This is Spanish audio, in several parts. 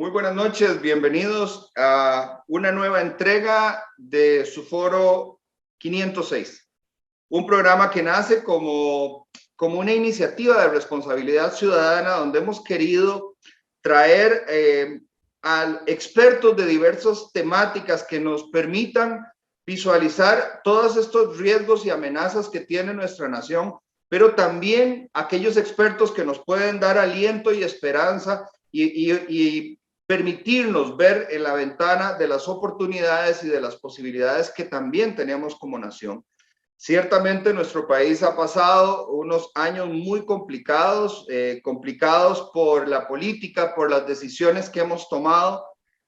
Muy buenas noches, bienvenidos a una nueva entrega de su foro 506, un programa que nace como una iniciativa de responsabilidad ciudadana donde hemos querido traer a expertos de diversas temáticas que nos permitan visualizar todos estos riesgos y amenazas que tiene nuestra nación, pero también aquellos expertos que nos pueden dar aliento y esperanza y permitirnos ver en la ventana de las oportunidades y de las posibilidades que también tenemos como nación. Ciertamente nuestro país ha pasado unos años muy complicados, complicados por la política, por las decisiones que hemos tomado.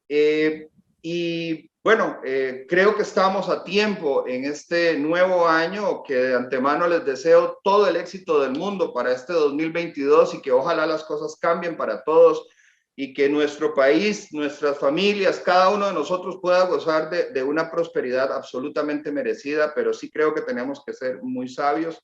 Y bueno, creo que estamos a tiempo en este nuevo año, que de antemano les deseo todo el éxito del mundo para este 2022 y que ojalá las cosas cambien para todos y que nuestro país, nuestras familias, cada uno de nosotros pueda gozar de una prosperidad absolutamente merecida, pero sí creo que tenemos que ser muy sabios.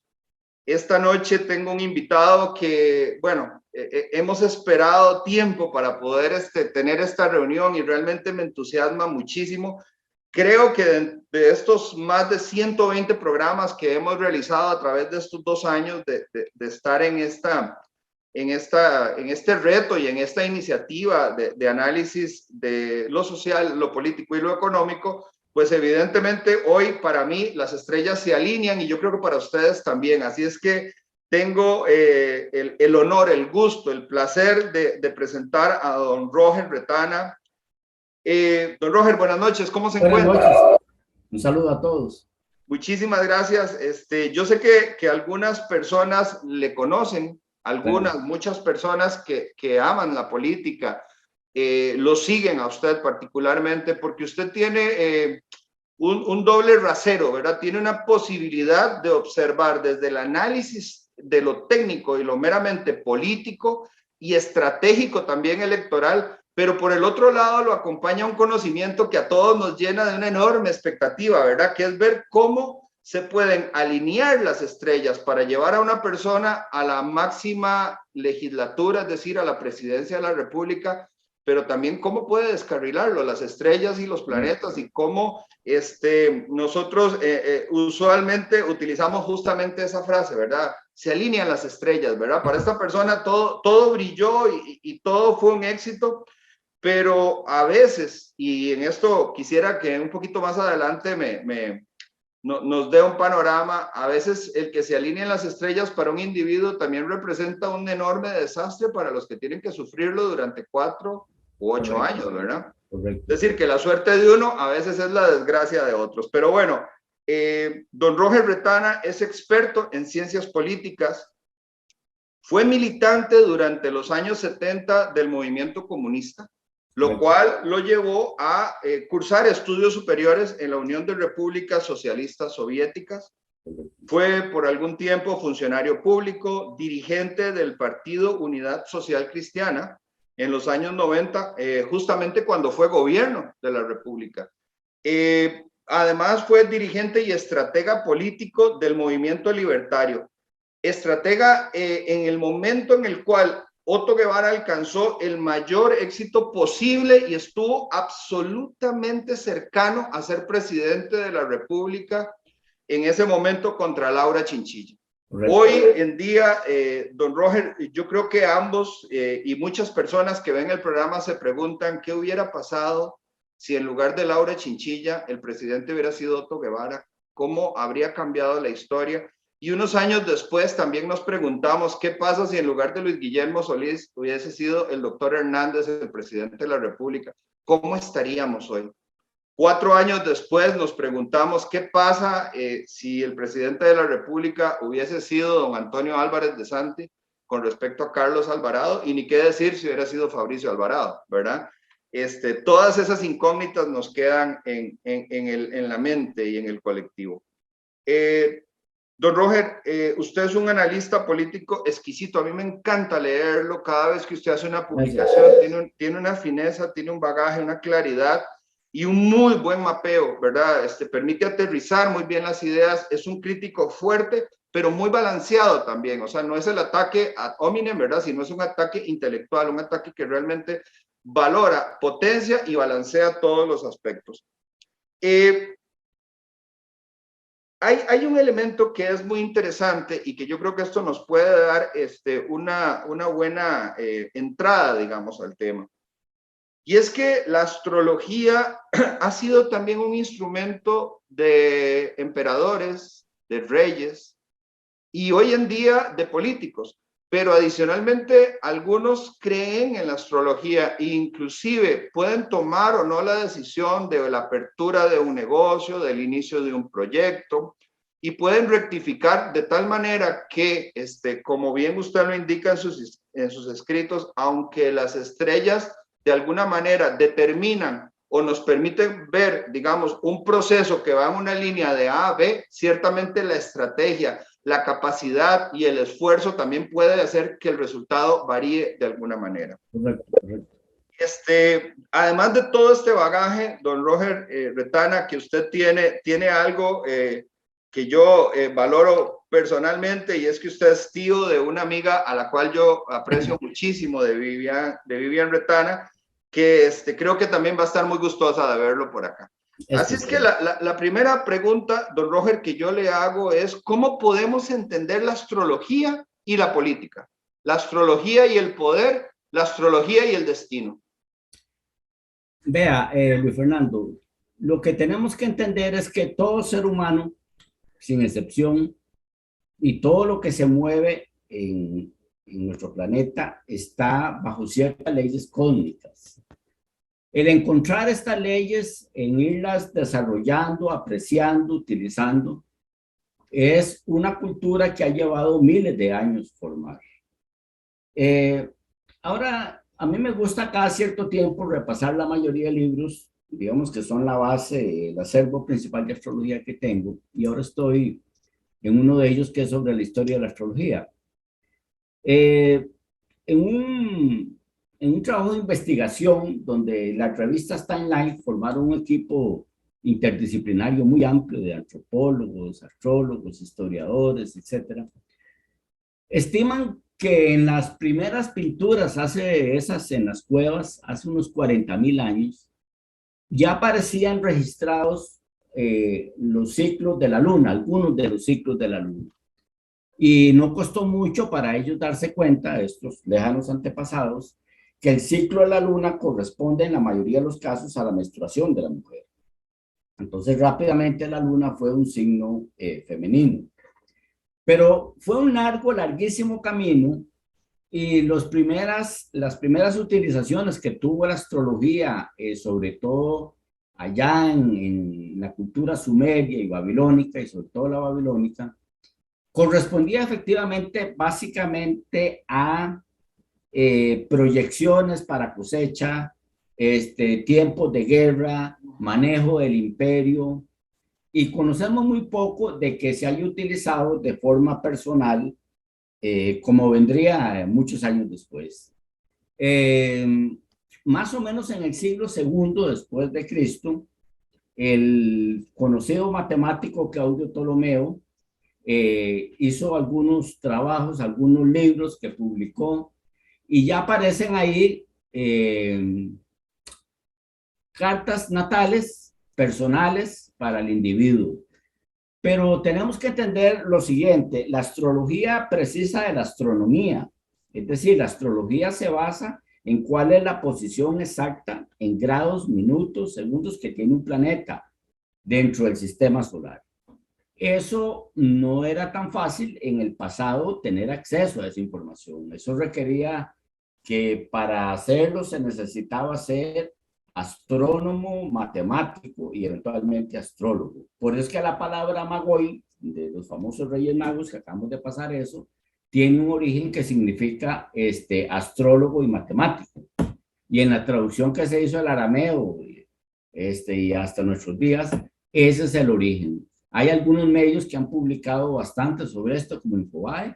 Esta noche tengo un invitado que, bueno, hemos esperado tiempo para poder tener esta reunión y realmente me entusiasma muchísimo. Creo que de estos más de 120 programas que hemos realizado a través de estos 2 años de estar en este reto y en esta iniciativa de análisis de lo social, lo político y lo económico, pues evidentemente hoy para mí las estrellas se alinean y yo creo que para ustedes también. Así es que tengo el honor, el gusto, el placer de presentar a don Roger Retana. Don Roger, buenas noches, ¿cómo se encuentra? Buenas noches, un saludo a todos. Muchísimas gracias. Yo sé que algunas personas le conocen, muchas personas que aman la política, lo siguen a usted particularmente porque usted tiene un doble rasero, ¿verdad? Tiene una posibilidad de observar desde el análisis de lo técnico y lo meramente político y estratégico también electoral, pero por el otro lado lo acompaña un conocimiento que a todos nos llena de una enorme expectativa, ¿verdad? Que es ver cómo se pueden alinear las estrellas para llevar a una persona a la máxima legislatura, es decir, a la presidencia de la República, pero también cómo puede descarrilarlo, las estrellas y los planetas, y cómo nosotros usualmente utilizamos justamente esa frase, ¿verdad? Se alinean las estrellas, ¿verdad? Para esta persona todo brilló y todo fue un éxito, pero a veces, y en esto quisiera que un poquito más adelante nos dé un panorama, a veces el que se alineen las estrellas para un individuo también representa un enorme desastre para los que tienen que sufrirlo durante 4 u 8 años, ¿verdad? Correcto. Es decir, que la suerte de uno a veces es la desgracia de otros. Pero bueno, don Roger Retana es experto en ciencias políticas, fue militante durante los años 70 del movimiento comunista, lo cual lo llevó a cursar estudios superiores en la Unión de Repúblicas Socialistas Soviéticas. Fue por algún tiempo funcionario público, dirigente del Partido Unidad Social Cristiana en los años 90, justamente cuando fue gobierno de la República. Además fue dirigente y estratega político del movimiento libertario. Estratega en el momento en el cual Otto Guevara alcanzó el mayor éxito posible y estuvo absolutamente cercano a ser presidente de la República en ese momento contra Laura Chinchilla. Correcto. Hoy en día, don Roger, yo creo que ambos y muchas personas que ven el programa se preguntan qué hubiera pasado si en lugar de Laura Chinchilla el presidente hubiera sido Otto Guevara, cómo habría cambiado la historia. Y unos años después también nos preguntamos qué pasa si en lugar de Luis Guillermo Solís hubiese sido el doctor Hernández el presidente de la República. ¿Cómo estaríamos hoy? 4 años después nos preguntamos qué pasa si el presidente de la República hubiese sido don Antonio Álvarez de Santi con respecto a Carlos Alvarado, y ni qué decir si hubiera sido Fabricio Alvarado, ¿verdad? Todas esas incógnitas nos quedan en la mente y en el colectivo. Don Roger, usted es un analista político exquisito. A mí me encanta leerlo. Cada vez que usted hace una publicación, tiene una fineza, tiene un bagaje, una claridad y un muy buen mapeo, ¿verdad? Permite aterrizar muy bien las ideas. Es un crítico fuerte, pero muy balanceado también. O sea, no es el ataque ad hominem, ¿verdad? Sino es un ataque intelectual, un ataque que realmente valora, potencia y balancea todos los aspectos. Hay un elemento que es muy interesante y que yo creo que esto nos puede dar una buena entrada, digamos, al tema. Y es que la astrología ha sido también un instrumento de emperadores, de reyes y hoy en día de políticos. Pero adicionalmente, algunos creen en la astrología e inclusive pueden tomar o no la decisión de la apertura de un negocio, del inicio de un proyecto, y pueden rectificar de tal manera que, como bien usted lo indica en sus escritos, aunque las estrellas de alguna manera determinan o nos permiten ver, digamos, un proceso que va en una línea de A a B, ciertamente la estrategia, la capacidad y el esfuerzo también puede hacer que el resultado varíe de alguna manera. Correcto, correcto. Además de todo este bagaje, don Roger Retana, que usted tiene algo que yo valoro personalmente, y es que usted es tío de una amiga a la cual yo aprecio muchísimo, de Vivian Retana, que creo que también va a estar muy gustosa de verlo por acá. Así es que la primera pregunta, don Roger, que yo le hago es, ¿cómo podemos entender la astrología y la política? La astrología y el poder, la astrología y el destino. Vea, Luis Fernando, lo que tenemos que entender es que todo ser humano, sin excepción, y todo lo que se mueve en nuestro planeta está bajo ciertas leyes cósmicas. El encontrar estas leyes, en irlas desarrollando, apreciando, utilizando, es una cultura que ha llevado miles de años formar. Ahora, a mí me gusta cada cierto tiempo repasar la mayoría de libros, digamos que son la base, el acervo principal de astrología que tengo, y ahora estoy en uno de ellos que es sobre la historia de la astrología. En un trabajo de investigación donde las revistas Timeline formaron un equipo interdisciplinario muy amplio de antropólogos, astrólogos, historiadores, etcétera, estiman que en las primeras pinturas, en las cuevas, hace unos 40,000 años, ya aparecían registrados los ciclos de la luna, algunos de los ciclos de la luna. Y no costó mucho para ellos darse cuenta, estos lejanos antepasados, que el ciclo de la luna corresponde en la mayoría de los casos a la menstruación de la mujer. Entonces rápidamente la luna fue un signo femenino. Pero fue un larguísimo camino y las primeras utilizaciones que tuvo la astrología, sobre todo allá en la cultura sumeria y babilónica, y sobre todo la babilónica, correspondía efectivamente básicamente a proyecciones para cosecha, tiempos de guerra, manejo del imperio, y conocemos muy poco de que se haya utilizado de forma personal, como vendría muchos años después. Más o menos en el siglo II después de Cristo, el conocido matemático Claudio Ptolomeo hizo algunos trabajos, algunos libros que publicó, y ya aparecen ahí cartas natales personales para el individuo. Pero tenemos que entender lo siguiente: la astrología precisa de la astronomía, es decir, la astrología se basa en cuál es la posición exacta en grados, minutos, segundos que tiene un planeta dentro del sistema solar. Eso no era tan fácil en el pasado tener acceso a esa información. Eso requería que para hacerlo se necesitaba ser astrónomo, matemático y eventualmente astrólogo. Por eso es que la palabra magoi, de los famosos Reyes Magos, que acabamos de pasar eso, tiene un origen que significa astrólogo y matemático. Y en la traducción que se hizo del arameo y hasta nuestros días, ese es el origen. Hay algunos medios que han publicado bastante sobre esto, como Infobae,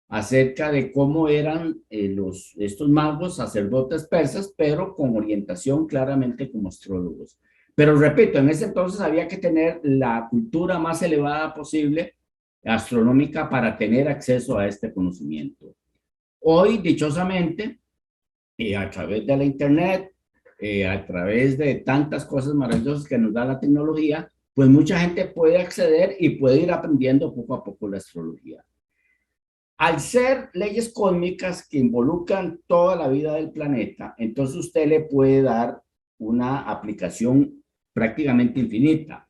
acerca de cómo eran estos magos, sacerdotes persas, pero con orientación claramente como astrólogos. Pero repito, en ese entonces había que tener la cultura más elevada posible astronómica para tener acceso a este conocimiento. Hoy, dichosamente, a través de la internet, a través de tantas cosas maravillosas que nos da la tecnología, pues mucha gente puede acceder y puede ir aprendiendo poco a poco la astrología. Al ser leyes cósmicas que involucran toda la vida del planeta, entonces usted le puede dar una aplicación prácticamente infinita.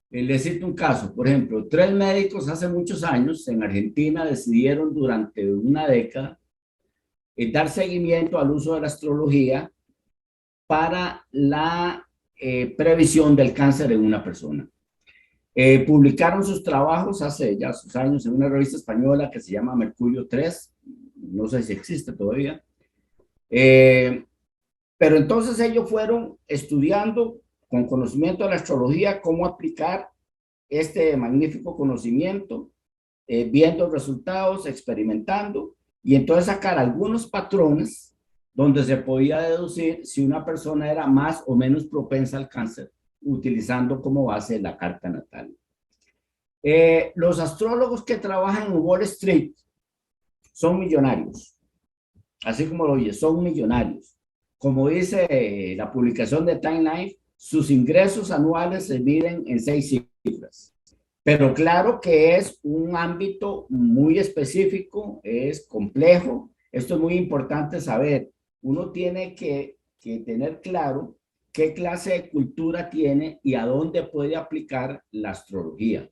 Les cito un caso, por ejemplo, 3 médicos hace muchos años en Argentina decidieron durante una década dar seguimiento al uso de la astrología para la previsión del cáncer en una persona. Publicaron sus trabajos hace ya sus años en una revista española que se llama Mercurio 3, no sé si existe todavía, pero entonces ellos fueron estudiando con conocimiento de la astrología cómo aplicar este magnífico conocimiento, viendo resultados, experimentando, y entonces sacar algunos patrones donde se podía deducir si una persona era más o menos propensa al cáncer, utilizando como base la carta natal. Los astrólogos que trabajan en Wall Street son millonarios, así como lo oye, son millonarios. Como dice la publicación de Time Life, sus ingresos anuales se miden en 6 cifras. Pero claro que es un ámbito muy específico, es complejo. Esto es muy importante saber. Uno tiene que tener claro qué clase de cultura tiene y a dónde puede aplicar la astrología.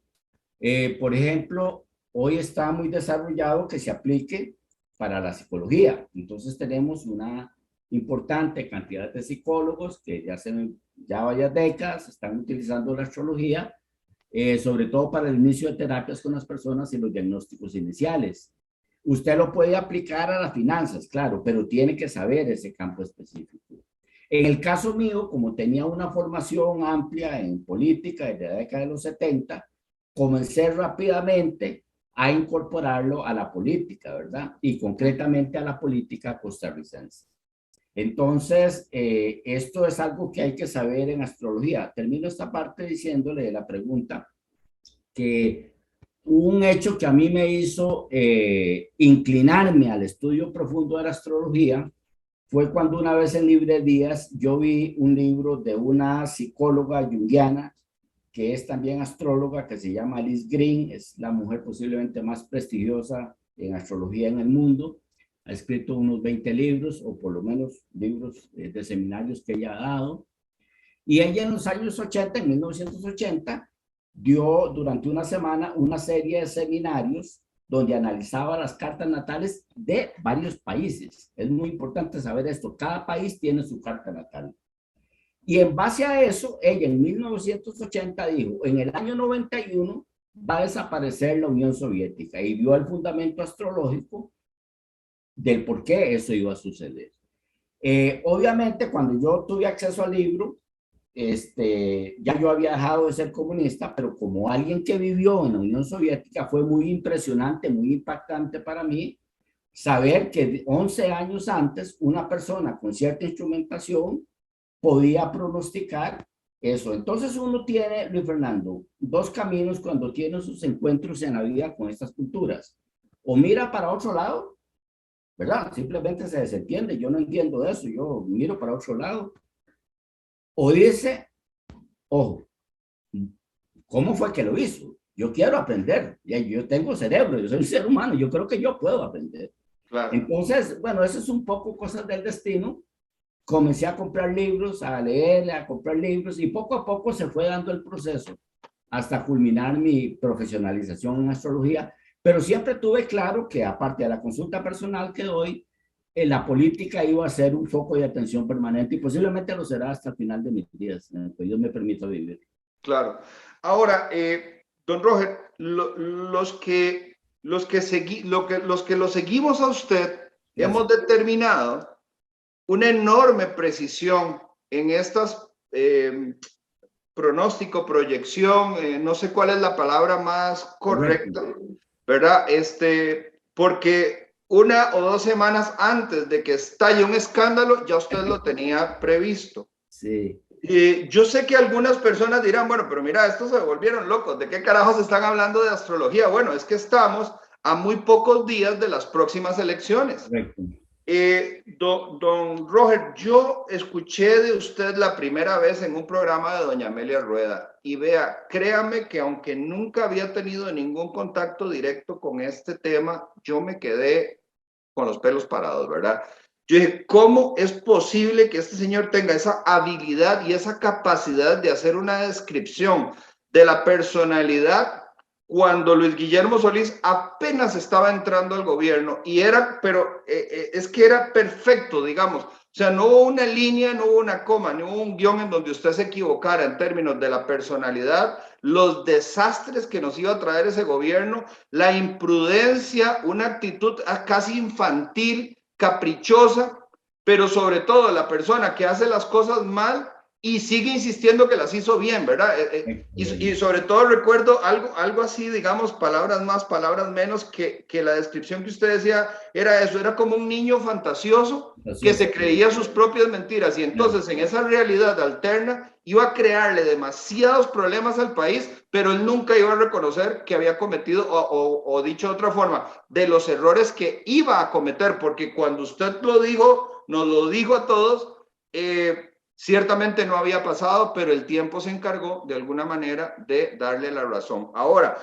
Por ejemplo, hoy está muy desarrollado que se aplique para la psicología. Entonces tenemos una importante cantidad de psicólogos que ya varias décadas están utilizando la astrología, sobre todo para el inicio de terapias con las personas y los diagnósticos iniciales. Usted lo puede aplicar a las finanzas, claro, pero tiene que saber ese campo específico. En el caso mío, como tenía una formación amplia en política desde la década de los 70, comencé rápidamente a incorporarlo a la política, ¿verdad? Y concretamente a la política costarricense. Entonces, esto es algo que hay que saber en astrología. Termino esta parte diciéndole de la pregunta que un hecho que a mí me hizo inclinarme al estudio profundo de la astrología fue cuando una vez en librerías yo vi un libro de una psicóloga junguiana que es también astróloga, que se llama Alice Green, es la mujer posiblemente más prestigiosa en astrología en el mundo. Ha escrito unos 20 libros, o por lo menos libros de seminarios que ella ha dado. Y ella en los años 80, en 1980, dio durante una semana una serie de seminarios donde analizaba las cartas natales de varios países. Es muy importante saber esto. Cada país tiene su carta natal. Y en base a eso, ella en 1980 dijo, en el año 91 va a desaparecer la Unión Soviética y dio el fundamento astrológico del por qué eso iba a suceder. Obviamente, cuando yo tuve acceso al libro, ya yo había dejado de ser comunista, pero como alguien que vivió en la Unión Soviética fue muy impresionante, muy impactante para mí saber que 11 años antes una persona con cierta instrumentación podía pronosticar eso. Entonces uno tiene, Luis Fernando, dos caminos cuando tiene sus encuentros en la vida con estas culturas. O mira para otro lado, ¿verdad? Simplemente se desentiende, yo no entiendo eso, yo miro para otro lado. O dice, ojo, ¿cómo fue que lo hizo? Yo quiero aprender, yo tengo cerebro, yo soy un ser humano, yo creo que yo puedo aprender. Claro. Entonces, bueno, eso es un poco cosas del destino. Comencé a comprar libros, a leer, a comprar libros y poco a poco se fue dando el proceso hasta culminar mi profesionalización en astrología, pero siempre tuve claro que aparte de la consulta personal que doy, la política iba a ser un foco de atención permanente y posiblemente lo será hasta el final de mis días, que Dios me permita vivir. Claro. Ahora, don Roger, los que lo seguimos a usted, yes, hemos determinado una enorme precisión en estas pronóstico, proyección, no sé cuál es la palabra más correcta, ¿verdad? Porque 1 o 2 semanas antes de que estalle un escándalo, ya usted lo tenía previsto. Sí. Yo sé que algunas personas dirán, bueno, pero mira, estos se volvieron locos, ¿de qué carajos están hablando de astrología? Bueno, es que estamos a muy pocos días de las próximas elecciones. Correcto. Don Roger, yo escuché de usted la primera vez en un programa de doña Amelia Rueda y vea, créame que aunque nunca había tenido ningún contacto directo con este tema, yo me quedé con los pelos parados, ¿verdad? Yo dije, ¿cómo es posible que este señor tenga esa habilidad y esa capacidad de hacer una descripción de la personalidad cuando Luis Guillermo Solís apenas estaba entrando al gobierno y era, pero es que era perfecto, digamos. O sea, no hubo una línea, no hubo una coma, no hubo un guión en donde usted se equivocara en términos de la personalidad, los desastres que nos iba a traer ese gobierno, la imprudencia, una actitud casi infantil, caprichosa, pero sobre todo la persona que hace las cosas mal y sigue insistiendo que las hizo bien, ¿verdad? Y sobre todo recuerdo algo así, digamos, palabras más, palabras menos, que la descripción que usted decía era eso, era como un niño fantasioso que se creía sus propias mentiras y entonces en esa realidad alterna iba a crearle demasiados problemas al país, pero él nunca iba a reconocer que había cometido, o dicho de otra forma, de los errores que iba a cometer, porque cuando usted lo dijo, nos lo dijo a todos, ciertamente no había pasado, pero el tiempo se encargó de alguna manera de darle la razón. Ahora,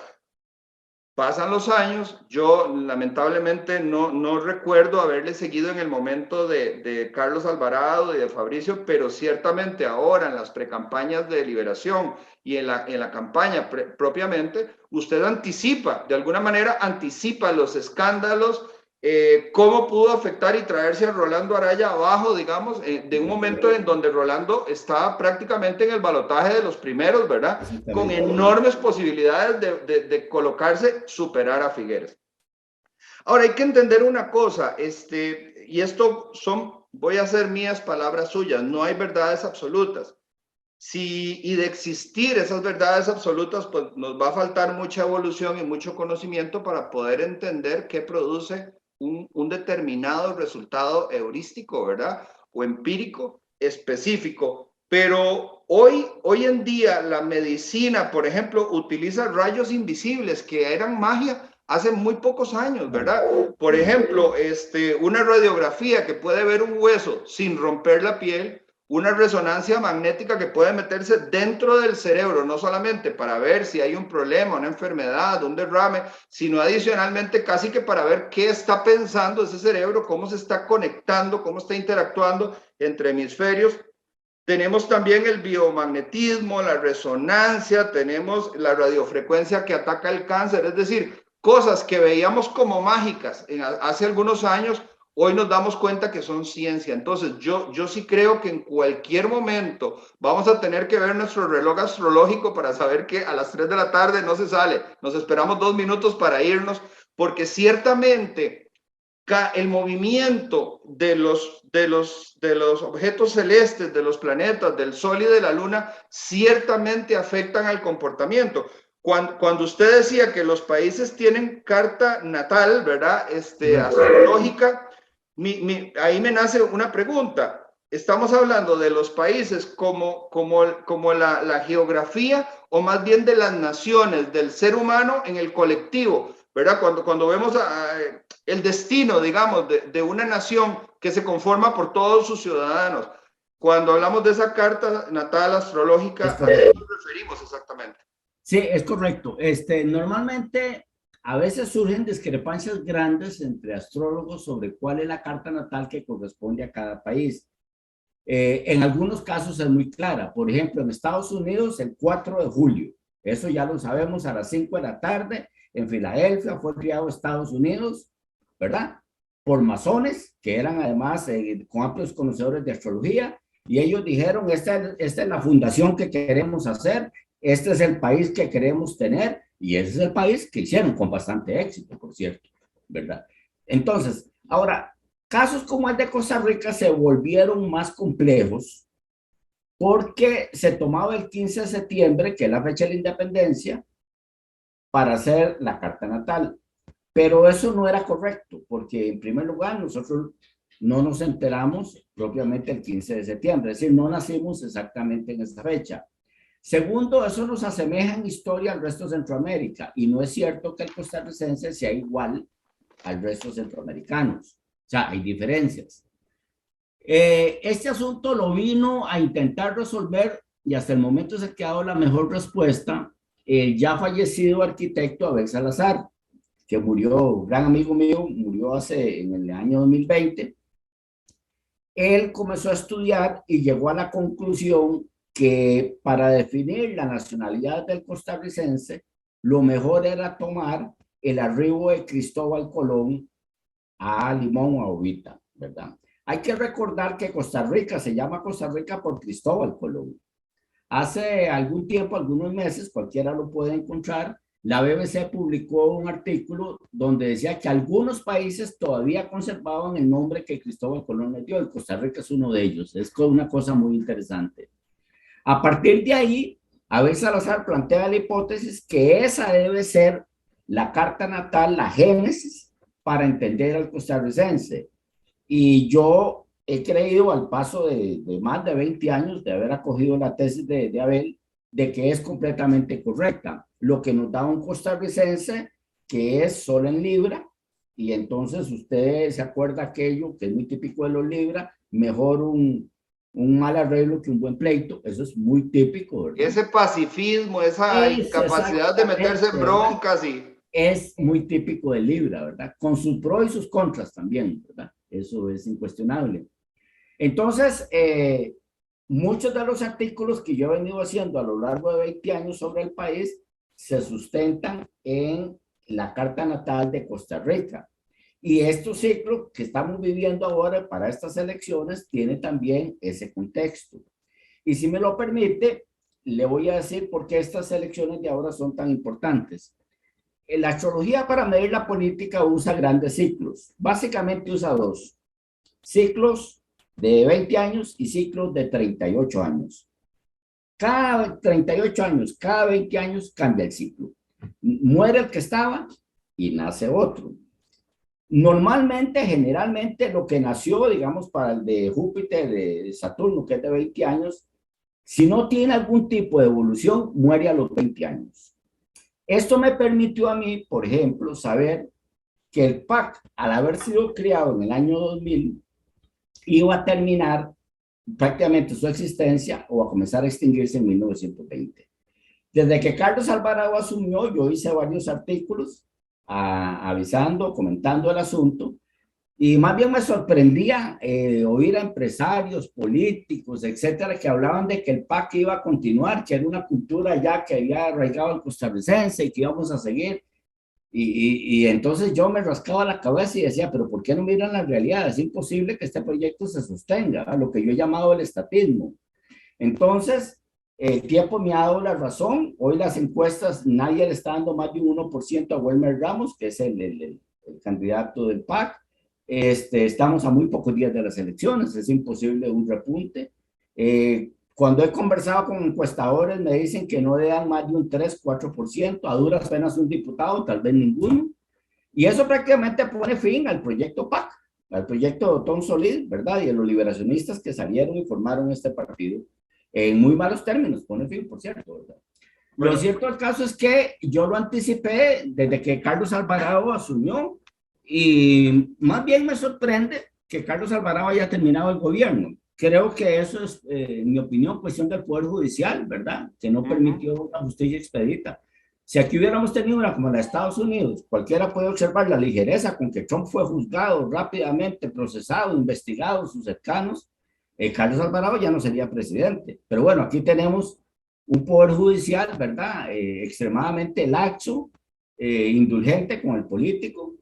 pasan los años, yo lamentablemente no recuerdo haberle seguido en el momento de Carlos Alvarado y de Fabricio, pero ciertamente ahora en las precampañas de Liberación y en la campaña propiamente, usted anticipa, de alguna manera anticipa los escándalos, cómo pudo afectar y traerse a Rolando Araya abajo, digamos, de un momento en donde Rolando estaba prácticamente en el balotaje de los primeros, ¿verdad? Con enormes posibilidades de colocarse, superar a Figueres. Ahora, hay que entender una cosa, y esto voy a hacer mías palabras suyas, no hay verdades absolutas. Y de existir esas verdades absolutas, pues nos va a faltar mucha evolución y mucho conocimiento para poder entender qué produce un determinado resultado heurístico, ¿verdad? O empírico específico. Pero hoy en día la medicina, por ejemplo, utiliza rayos invisibles que eran magia hace muy pocos años, ¿verdad? Por ejemplo, una radiografía que puede ver un hueso sin romper la piel, una resonancia magnética que puede meterse dentro del cerebro, no solamente para ver si hay un problema, una enfermedad, un derrame, sino adicionalmente casi que para ver qué está pensando ese cerebro, cómo se está conectando, cómo está interactuando entre hemisferios. Tenemos también el biomagnetismo, la resonancia, tenemos la radiofrecuencia que ataca el cáncer, es decir, cosas que veíamos como mágicas hace algunos años, hoy nos damos cuenta que son ciencia. Entonces, yo sí creo que en cualquier momento vamos a tener que ver nuestro reloj astrológico para saber que a las 3 de la tarde no se sale. Nos esperamos 2 minutos para irnos, porque ciertamente el movimiento de los objetos celestes, de los planetas, del Sol y de la Luna, ciertamente afectan al comportamiento. Cuando usted decía que los países tienen carta natal, ¿verdad? Astrológica, ahí me nace una pregunta. ¿Estamos hablando de los países como la geografía o más bien de las naciones, del ser humano en el colectivo? ¿Verdad? Cuando vemos el destino, digamos, de una nación que se conforma por todos sus ciudadanos, cuando hablamos de esa carta natal astrológica, ¿a qué nos referimos exactamente? Sí, es correcto. Normalmente, a veces surgen discrepancias grandes entre astrólogos sobre cuál es la carta natal que corresponde a cada país. En algunos casos es muy clara. Por ejemplo, en Estados Unidos, el 4 de julio. Eso ya lo sabemos a las 5 de la tarde. En Filadelfia fue creado Estados Unidos, ¿verdad? Por masones, que eran además con amplios conocedores de astrología. Y ellos dijeron, esta es la fundación que queremos hacer. Este es el país que queremos tener y ese es el país que hicieron con bastante éxito, por cierto, ¿verdad? Entonces, ahora, casos como el de Costa Rica se volvieron más complejos porque se tomaba el 15 de septiembre, que es la fecha de la independencia, para hacer la carta natal. Pero eso no era correcto, porque en primer lugar nosotros no nos enteramos propiamente el 15 de septiembre, es decir, no nacimos exactamente en esa fecha. Segundo, eso nos asemeja en historia al resto de Centroamérica y no es cierto que el costarricense sea igual al resto de centroamericanos. sea, hay diferencias. Este asunto lo vino a intentar resolver y hasta el momento se ha dado la mejor respuesta el ya fallecido arquitecto Abel Salazar, que murió, gran amigo mío, murió en el año 2020. Él comenzó a estudiar y llegó a la conclusión que para definir la nacionalidad del costarricense, lo mejor era tomar el arribo de Cristóbal Colón a Limón o a Ovita, ¿verdad? Hay que recordar que Costa Rica se llama Costa Rica por Cristóbal Colón. Hace algún tiempo, algunos meses, cualquiera lo puede encontrar, la BBC publicó un artículo donde decía que algunos países todavía conservaban el nombre que Cristóbal Colón le dio, y Costa Rica es uno de ellos. Es una cosa muy interesante. A partir de ahí, Abel Salazar plantea la hipótesis que esa debe ser la carta natal, la génesis, para entender al costarricense. Y yo he creído al paso de más de 20 años de haber acogido la tesis de Abel, de que es completamente correcta, lo que nos da un costarricense que es solo en libra, y entonces usted se acuerda aquello que es muy típico de los libra, mejor un mal arreglo que un buen pleito, eso es muy típico, ¿verdad? Ese pacifismo, esa incapacidad de meterse en broncas y... Es muy típico de Libra, ¿verdad? Con sus pros y sus contras también, ¿verdad? Eso es incuestionable. Entonces, muchos de los artículos que yo he venido haciendo a lo largo de 20 años sobre el país se sustentan en la carta natal de Costa Rica. Y este ciclo que estamos viviendo ahora para estas elecciones tiene también ese contexto. Y si me lo permite, le voy a decir por qué estas elecciones de ahora son tan importantes. La astrología para medir la política usa grandes ciclos. Básicamente usa dos. Ciclos de 20 años y ciclos de 38 años. Cada 38 años, cada 20 años cambia el ciclo. Muere el que estaba y nace otro. Normalmente, generalmente, lo que nació, digamos, para el de Júpiter, de Saturno, que es de 20 años, si no tiene algún tipo de evolución, muere a los 20 años. Esto me permitió a mí, por ejemplo, saber que el PAC, al haber sido creado en el año 2000, iba a terminar prácticamente su existencia o a comenzar a extinguirse en 1920. Desde que Carlos Alvarado asumió, yo hice varios artículos avisando, comentando el asunto, y más bien me sorprendía oír a empresarios, políticos, etcétera, que hablaban de que el PAC iba a continuar, que era una cultura ya que había arraigado al costarricense y que íbamos a seguir. Y entonces yo me rascaba la cabeza y decía, pero ¿por qué no miran la realidad? Es imposible que este proyecto se sostenga, ¿verdad? Lo que yo he llamado el estatismo. Entonces, el tiempo me ha dado la razón. Hoy las encuestas, nadie le está dando más de un 1% a Wilmer Ramos, que es el candidato del PAC. Estamos a muy pocos días de las elecciones, es imposible un repunte. Cuando he conversado con encuestadores me dicen que no le dan más de un 3-4%, a duras penas un diputado, tal vez ninguno. Y eso prácticamente pone fin al proyecto PAC, al proyecto Tom Solís, ¿verdad? Y de los liberacionistas que salieron y formaron este partido. En muy malos términos, pone fin, por cierto, ¿verdad? Bueno, lo cierto del caso es que yo lo anticipé desde que Carlos Alvarado asumió. Y más bien me sorprende que Carlos Alvarado haya terminado el gobierno. Creo que eso es, en mi opinión, cuestión del Poder Judicial, ¿verdad? Que no permitió la justicia expedita. Si aquí hubiéramos tenido una como la de Estados Unidos, cualquiera puede observar la ligereza con que Trump fue juzgado rápidamente, procesado, investigado, sus cercanos. Carlos Alvarado ya no sería presidente. Pero bueno, aquí tenemos un Poder Judicial, ¿verdad? Extremadamente laxo, indulgente con el político,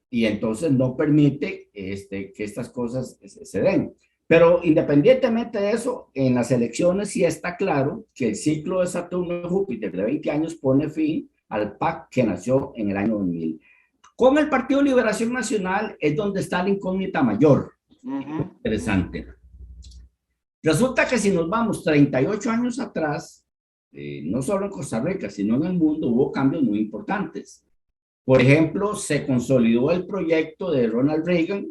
y entonces no permite que estas cosas se den. Pero independientemente de eso, en las elecciones sí está claro que el ciclo de Saturno y Júpiter de 20 años pone fin al PAC que nació en el año 2000. Con el Partido Liberación Nacional es donde está la incógnita mayor. Interesante. Resulta que si nos vamos 38 años atrás, no solo en Costa Rica, sino en el mundo, hubo cambios muy importantes. Por ejemplo, se consolidó el proyecto de Ronald Reagan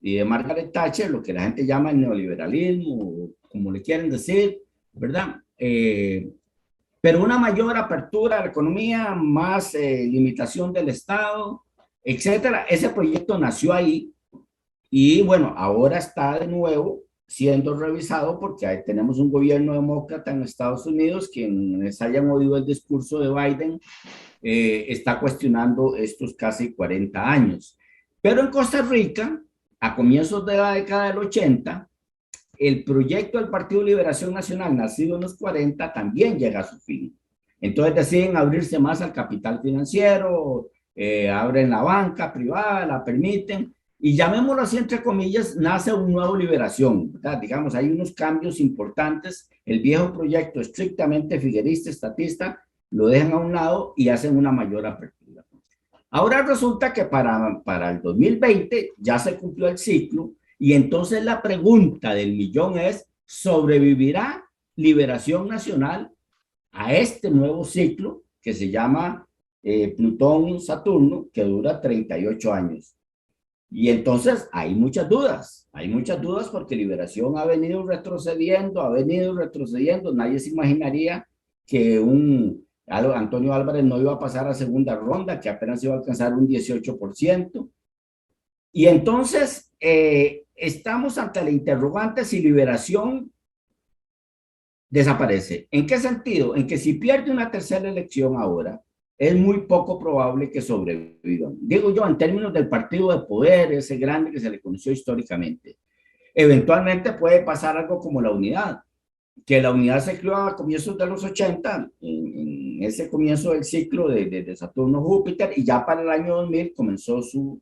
y de Margaret Thatcher, lo que la gente llama el neoliberalismo, como le quieren decir, ¿verdad? Pero una mayor apertura a la economía, más limitación del Estado, etcétera. Ese proyecto nació ahí Y bueno, ahora está de nuevo siendo revisado porque ahí tenemos un gobierno demócrata en Estados Unidos, quienes hayan oído el discurso de Biden, está cuestionando estos casi 40 años. Pero en Costa Rica, a comienzos de la década del 80, el proyecto del Partido Liberación Nacional, nacido en los 40, también llega a su fin. Entonces deciden abrirse más al capital financiero, abren la banca privada, la permiten, y llamémoslo así, entre comillas, nace un nuevo Liberación, ¿verdad? Digamos, hay unos cambios importantes. El viejo proyecto estrictamente figuerista, estatista, lo dejan a un lado y hacen una mayor apertura. Ahora resulta que para el 2020 ya se cumplió el ciclo y entonces la pregunta del millón es, ¿sobrevivirá Liberación Nacional a este nuevo ciclo que se llama Plutón-Saturno, que dura 38 años? Y entonces hay muchas dudas porque Liberación ha venido retrocediendo, nadie se imaginaría que Antonio Álvarez no iba a pasar a segunda ronda, que apenas iba a alcanzar un 18%. Y entonces estamos ante la interrogante si Liberación desaparece. ¿En qué sentido? En que si pierde una tercera elección ahora, es muy poco probable que sobrevivan. Digo yo, en términos del partido de poder, ese grande que se le conoció históricamente. Eventualmente puede pasar algo como la unidad, que la unidad se creó a comienzos de los 80, en ese comienzo del ciclo de Saturno-Júpiter, y ya para el año 2000 comenzó su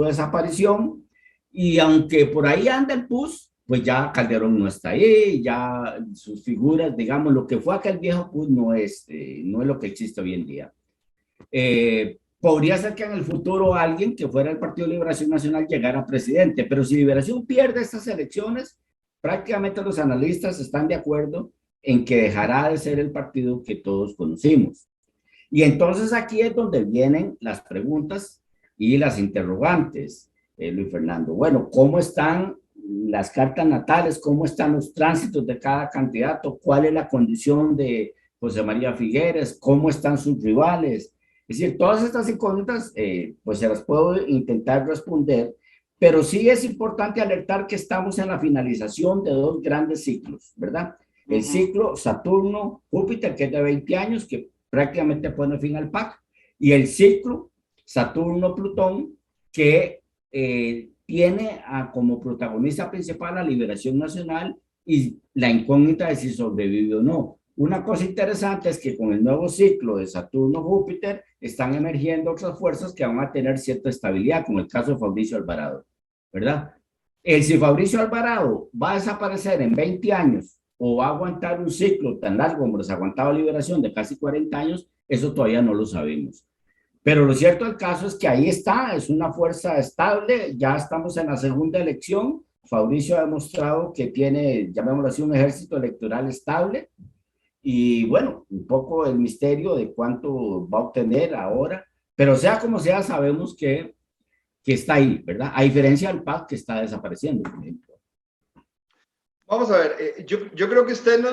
desaparición. Y aunque por ahí anda el PUS, pues ya Calderón no está ahí, ya sus figuras, digamos, lo que fue aquel viejo PUS no es lo que existe hoy en día. Podría ser que en el futuro alguien que fuera el Partido de Liberación Nacional llegara a presidente, pero si Liberación pierde estas elecciones, prácticamente los analistas están de acuerdo en que dejará de ser el partido que todos conocimos. Y entonces aquí es donde vienen las preguntas y las interrogantes, Luis Fernando. Bueno, ¿cómo están las cartas natales? ¿Cómo están los tránsitos de cada candidato? ¿Cuál es la condición de José María Figueres? ¿Cómo están sus rivales? Es decir, todas estas incógnitas, pues se las puedo intentar responder, pero sí es importante alertar que estamos en la finalización de dos grandes ciclos, ¿verdad? El ciclo Saturno-Júpiter, que es de 20 años, que prácticamente pone fin al PAC, y el ciclo Saturno-Plutón, que tiene como protagonista principal la Liberación Nacional y la incógnita de si sobrevive o no. Una cosa interesante es que con el nuevo ciclo de Saturno-Júpiter están emergiendo otras fuerzas que van a tener cierta estabilidad, como el caso de Fabricio Alvarado, ¿verdad? Si Fabricio Alvarado va a desaparecer en 20 años o va a aguantar un ciclo tan largo como les aguantaba Liberación de casi 40 años, eso todavía no lo sabemos. Pero lo cierto del caso es que ahí está, es una fuerza estable, ya estamos en la segunda elección, Fabricio ha demostrado que tiene, llamémoslo así, un ejército electoral estable, y bueno, un poco el misterio de cuánto va a obtener ahora, pero sea como sea, sabemos que está ahí, ¿verdad? A diferencia del PAC que está desapareciendo, por ejemplo. Vamos a ver, yo creo que usted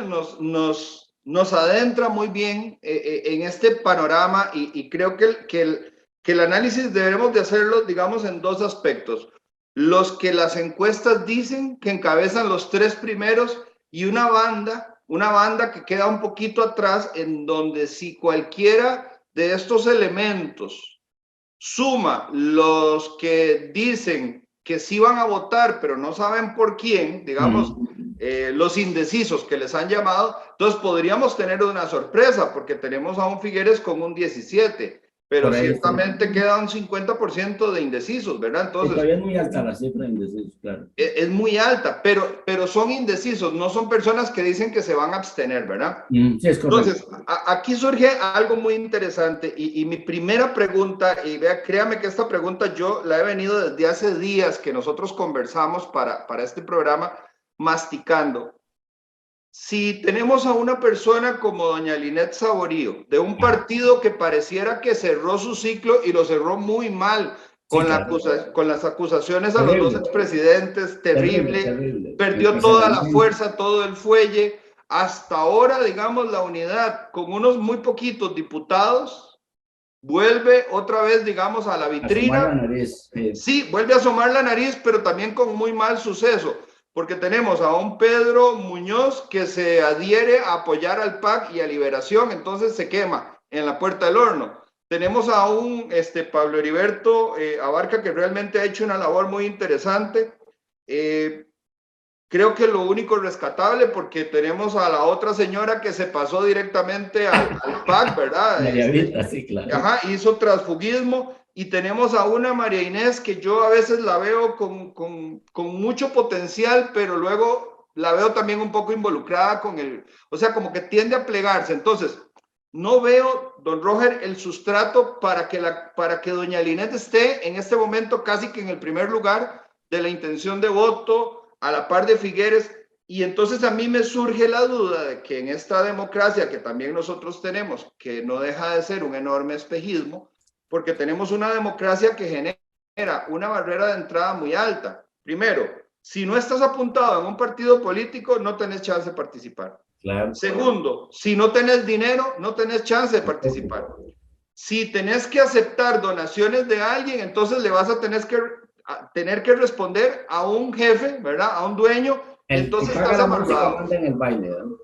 nos adentra muy bien en este panorama y creo que el análisis debemos de hacerlo, digamos, en dos aspectos. Los que las encuestas dicen que encabezan los tres primeros y una banda que queda un poquito atrás, en donde si cualquiera de estos elementos suma los que dicen que sí van a votar, pero no saben por quién, digamos, los indecisos que les han llamado, entonces podríamos tener una sorpresa, porque tenemos a un Figueres con un 17, pero ciertamente queda un 50% de indecisos, ¿verdad? Entonces, todavía es muy alta la cifra de indecisos, claro. Es muy alta, pero son indecisos, no son personas que dicen que se van a abstener, ¿verdad? Sí, es correcto. Entonces, aquí surge algo muy interesante y mi primera pregunta, y vea, créame que esta pregunta yo la he venido desde hace días que nosotros conversamos para este programa, masticando. Si tenemos a una persona como doña Linet Saborío, de un partido que pareciera que cerró su ciclo y lo cerró muy mal, con, sí, claro, con las acusaciones a los dos expresidentes, terrible, perdió toda la fuerza, todo el fuelle, hasta ahora, digamos, la unidad, con unos muy poquitos diputados, vuelve otra vez, digamos, a la vitrina. Asomar la nariz. Sí, vuelve a asomar la nariz, pero también con muy mal suceso, porque tenemos a un Pedro Muñoz que se adhiere a apoyar al PAC y a Liberación, entonces se quema en la puerta del horno. Tenemos a un Pablo Heriberto Abarca que realmente ha hecho una labor muy interesante. Creo que lo único rescatable, porque tenemos a la otra señora que se pasó directamente al PAC, ¿verdad? María Vita, sí, claro. Ajá, hizo transfugismo. Y tenemos a una María Inés que yo a veces la veo con mucho potencial, pero luego la veo también un poco involucrada con el, o sea, como que tiende a plegarse. Entonces, no veo, don Roger, el sustrato para que doña Linet esté en este momento casi que en el primer lugar de la intención de voto, a la par de Figueres. Y entonces a mí me surge la duda de que en esta democracia que también nosotros tenemos, que no deja de ser un enorme espejismo, porque tenemos una democracia que genera una barrera de entrada muy alta. Primero, si no estás apuntado en un partido político, no tenés chance de participar. Claro. Segundo, si no tenés dinero, no tenés chance de participar. Si tenés que aceptar donaciones de alguien, entonces le vas a tener que responder a un jefe, ¿verdad? A un dueño. Entonces estás amarrado. En el baile, ¿no?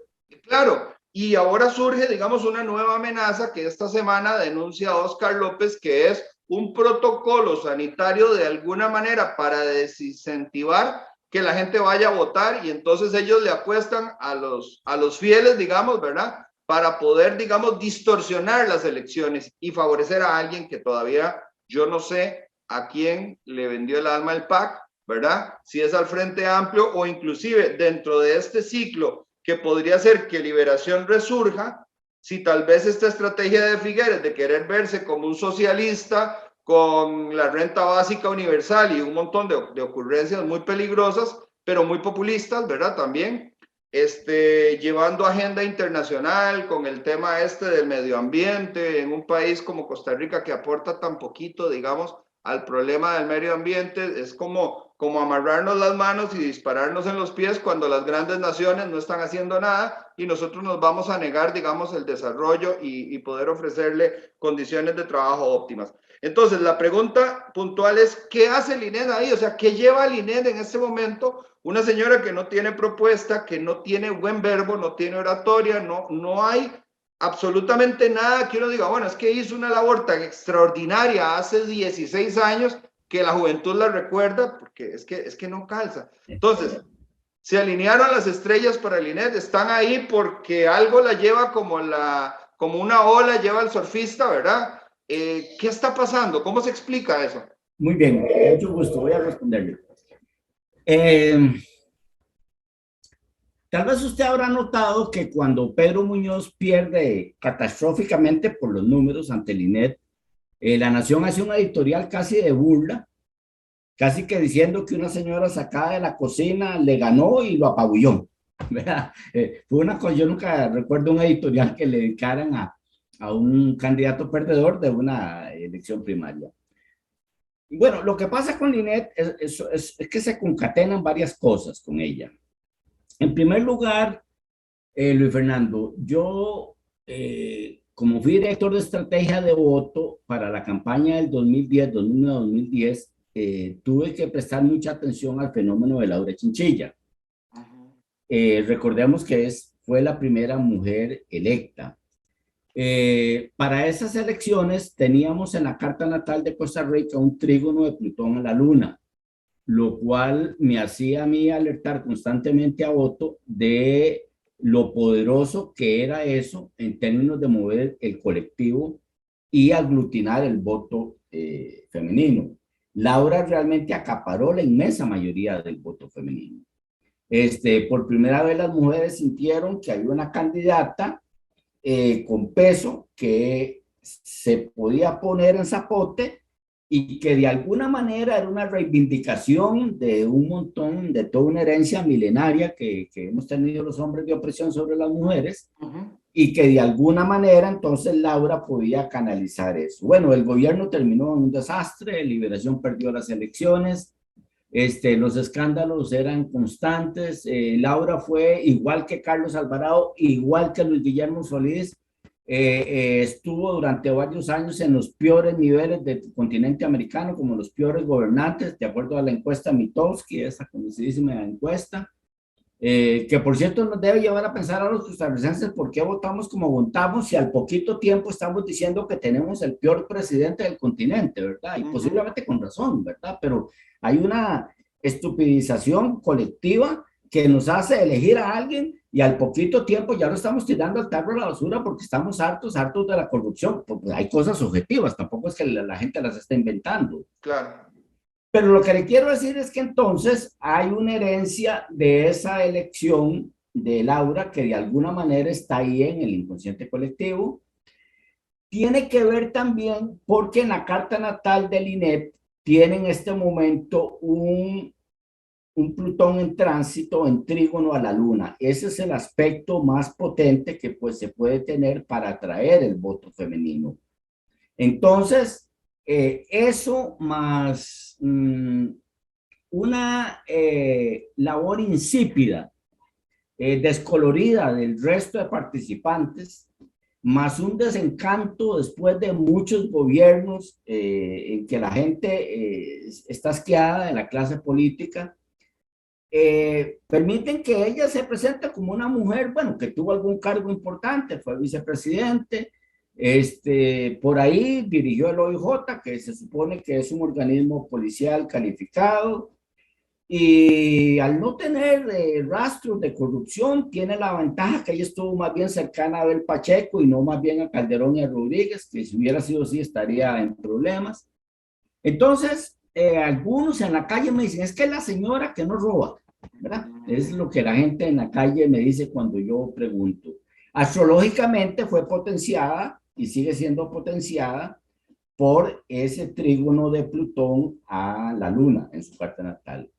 Claro. Y ahora surge, digamos, una nueva amenaza que esta semana denuncia Óscar López, que es un protocolo sanitario de alguna manera para desincentivar que la gente vaya a votar, y entonces ellos le apuestan a los fieles, digamos, ¿verdad? Para poder, digamos, distorsionar las elecciones y favorecer a alguien que todavía yo no sé a quién le vendió el alma el PAC, ¿verdad? Si es al Frente Amplio o inclusive dentro de este ciclo que podría ser que Liberación resurja, si tal vez esta estrategia de Figueres de querer verse como un socialista con la renta básica universal y un montón de ocurrencias muy peligrosas, pero muy populistas, ¿verdad? También, llevando agenda internacional con el tema del medio ambiente en un país como Costa Rica que aporta tan poquito, digamos, al problema del medio ambiente. Es como amarrarnos las manos y dispararnos en los pies cuando las grandes naciones no están haciendo nada y nosotros nos vamos a negar, digamos, el desarrollo y poder ofrecerle condiciones de trabajo óptimas. Entonces, la pregunta puntual es, ¿qué hace Linet ahí? O sea, ¿qué lleva a Linet en este momento? Una señora que no tiene propuesta, que no tiene buen verbo, no tiene oratoria, no hay absolutamente nada que uno diga, bueno, es que hizo una labor tan extraordinaria hace 16 años que la juventud la recuerda, porque es que no calza. Entonces, se alinearon las estrellas para Linet, están ahí porque algo la lleva como una ola lleva al surfista, ¿verdad? ¿Qué está pasando? ¿Cómo se explica eso? Muy bien, mucho gusto, voy a responderle. Tal vez usted habrá notado que cuando Pedro Muñoz pierde catastróficamente por los números ante el INET, La Nación hace un editorial casi de burla, casi que diciendo que una señora sacada de la cocina le ganó y lo apabulló. Fue una cosa, yo nunca recuerdo un editorial que le dedicaran a un candidato perdedor de una elección primaria. Y bueno, lo que pasa con Linet es que se concatenan varias cosas con ella. En primer lugar, Luis Fernando, yo, como fui director de estrategia de voto para la campaña del 2010, 2009-2010, tuve que prestar mucha atención al fenómeno de Laura Chinchilla. Recordemos que fue la primera mujer electa. Para esas elecciones teníamos en la carta natal de Costa Rica un trígono de Plutón a la Luna, lo cual me hacía a mí alertar constantemente a voto de lo poderoso que era eso en términos de mover el colectivo y aglutinar el voto femenino. Laura realmente acaparó la inmensa mayoría del voto femenino. Por primera vez las mujeres sintieron que había una candidata con peso que se podía poner en zapote y que de alguna manera era una reivindicación de un montón, de toda una herencia milenaria que hemos tenido los hombres de opresión sobre las mujeres, y que de alguna manera entonces Laura podía canalizar eso. Bueno, el gobierno terminó en un desastre, Liberación perdió las elecciones, los escándalos eran constantes, Laura fue igual que Carlos Alvarado, igual que Luis Guillermo Solís, estuvo durante varios años en los peores niveles del continente americano, como los peores gobernantes, de acuerdo a la encuesta Mitofsky, esa conocidísima encuesta, que por cierto nos debe llevar a pensar a los costarricenses por qué votamos como votamos si al poquito tiempo estamos diciendo que tenemos el peor presidente del continente, ¿verdad? Y posiblemente con razón, ¿verdad? Pero hay una estupidización colectiva que nos hace elegir a alguien y al poquito tiempo ya lo estamos tirando al tarro de la basura porque estamos hartos de la corrupción. Porque hay cosas objetivas, tampoco es que la gente las está inventando. Claro. Pero lo que le quiero decir es que entonces hay una herencia de esa elección de Laura que de alguna manera está ahí en el inconsciente colectivo. Tiene que ver también porque en la carta natal del INEP tiene en este momento un Plutón en tránsito en trígono a la Luna. Ese es el aspecto más potente que pues se puede tener para atraer el voto femenino. Entonces, eso más una labor insípida, descolorida del resto de participantes, más un desencanto después de muchos gobiernos en que la gente está asqueada de la clase política, permiten que ella se presente como una mujer, bueno, que tuvo algún cargo importante, fue vicepresidente, por ahí dirigió el OIJ, que se supone que es un organismo policial calificado, y al no tener rastros de corrupción, tiene la ventaja que ella estuvo más bien cercana a Abel Pacheco y no más bien a Calderón y a Rodríguez, que si hubiera sido así estaría en problemas. Entonces, algunos en la calle me dicen, es que es la señora que no roba, ¿verdad? Es lo que la gente en la calle me dice cuando yo pregunto. Astrológicamente fue potenciada y sigue siendo potenciada por ese trígono de Plutón a la Luna en su carta natal.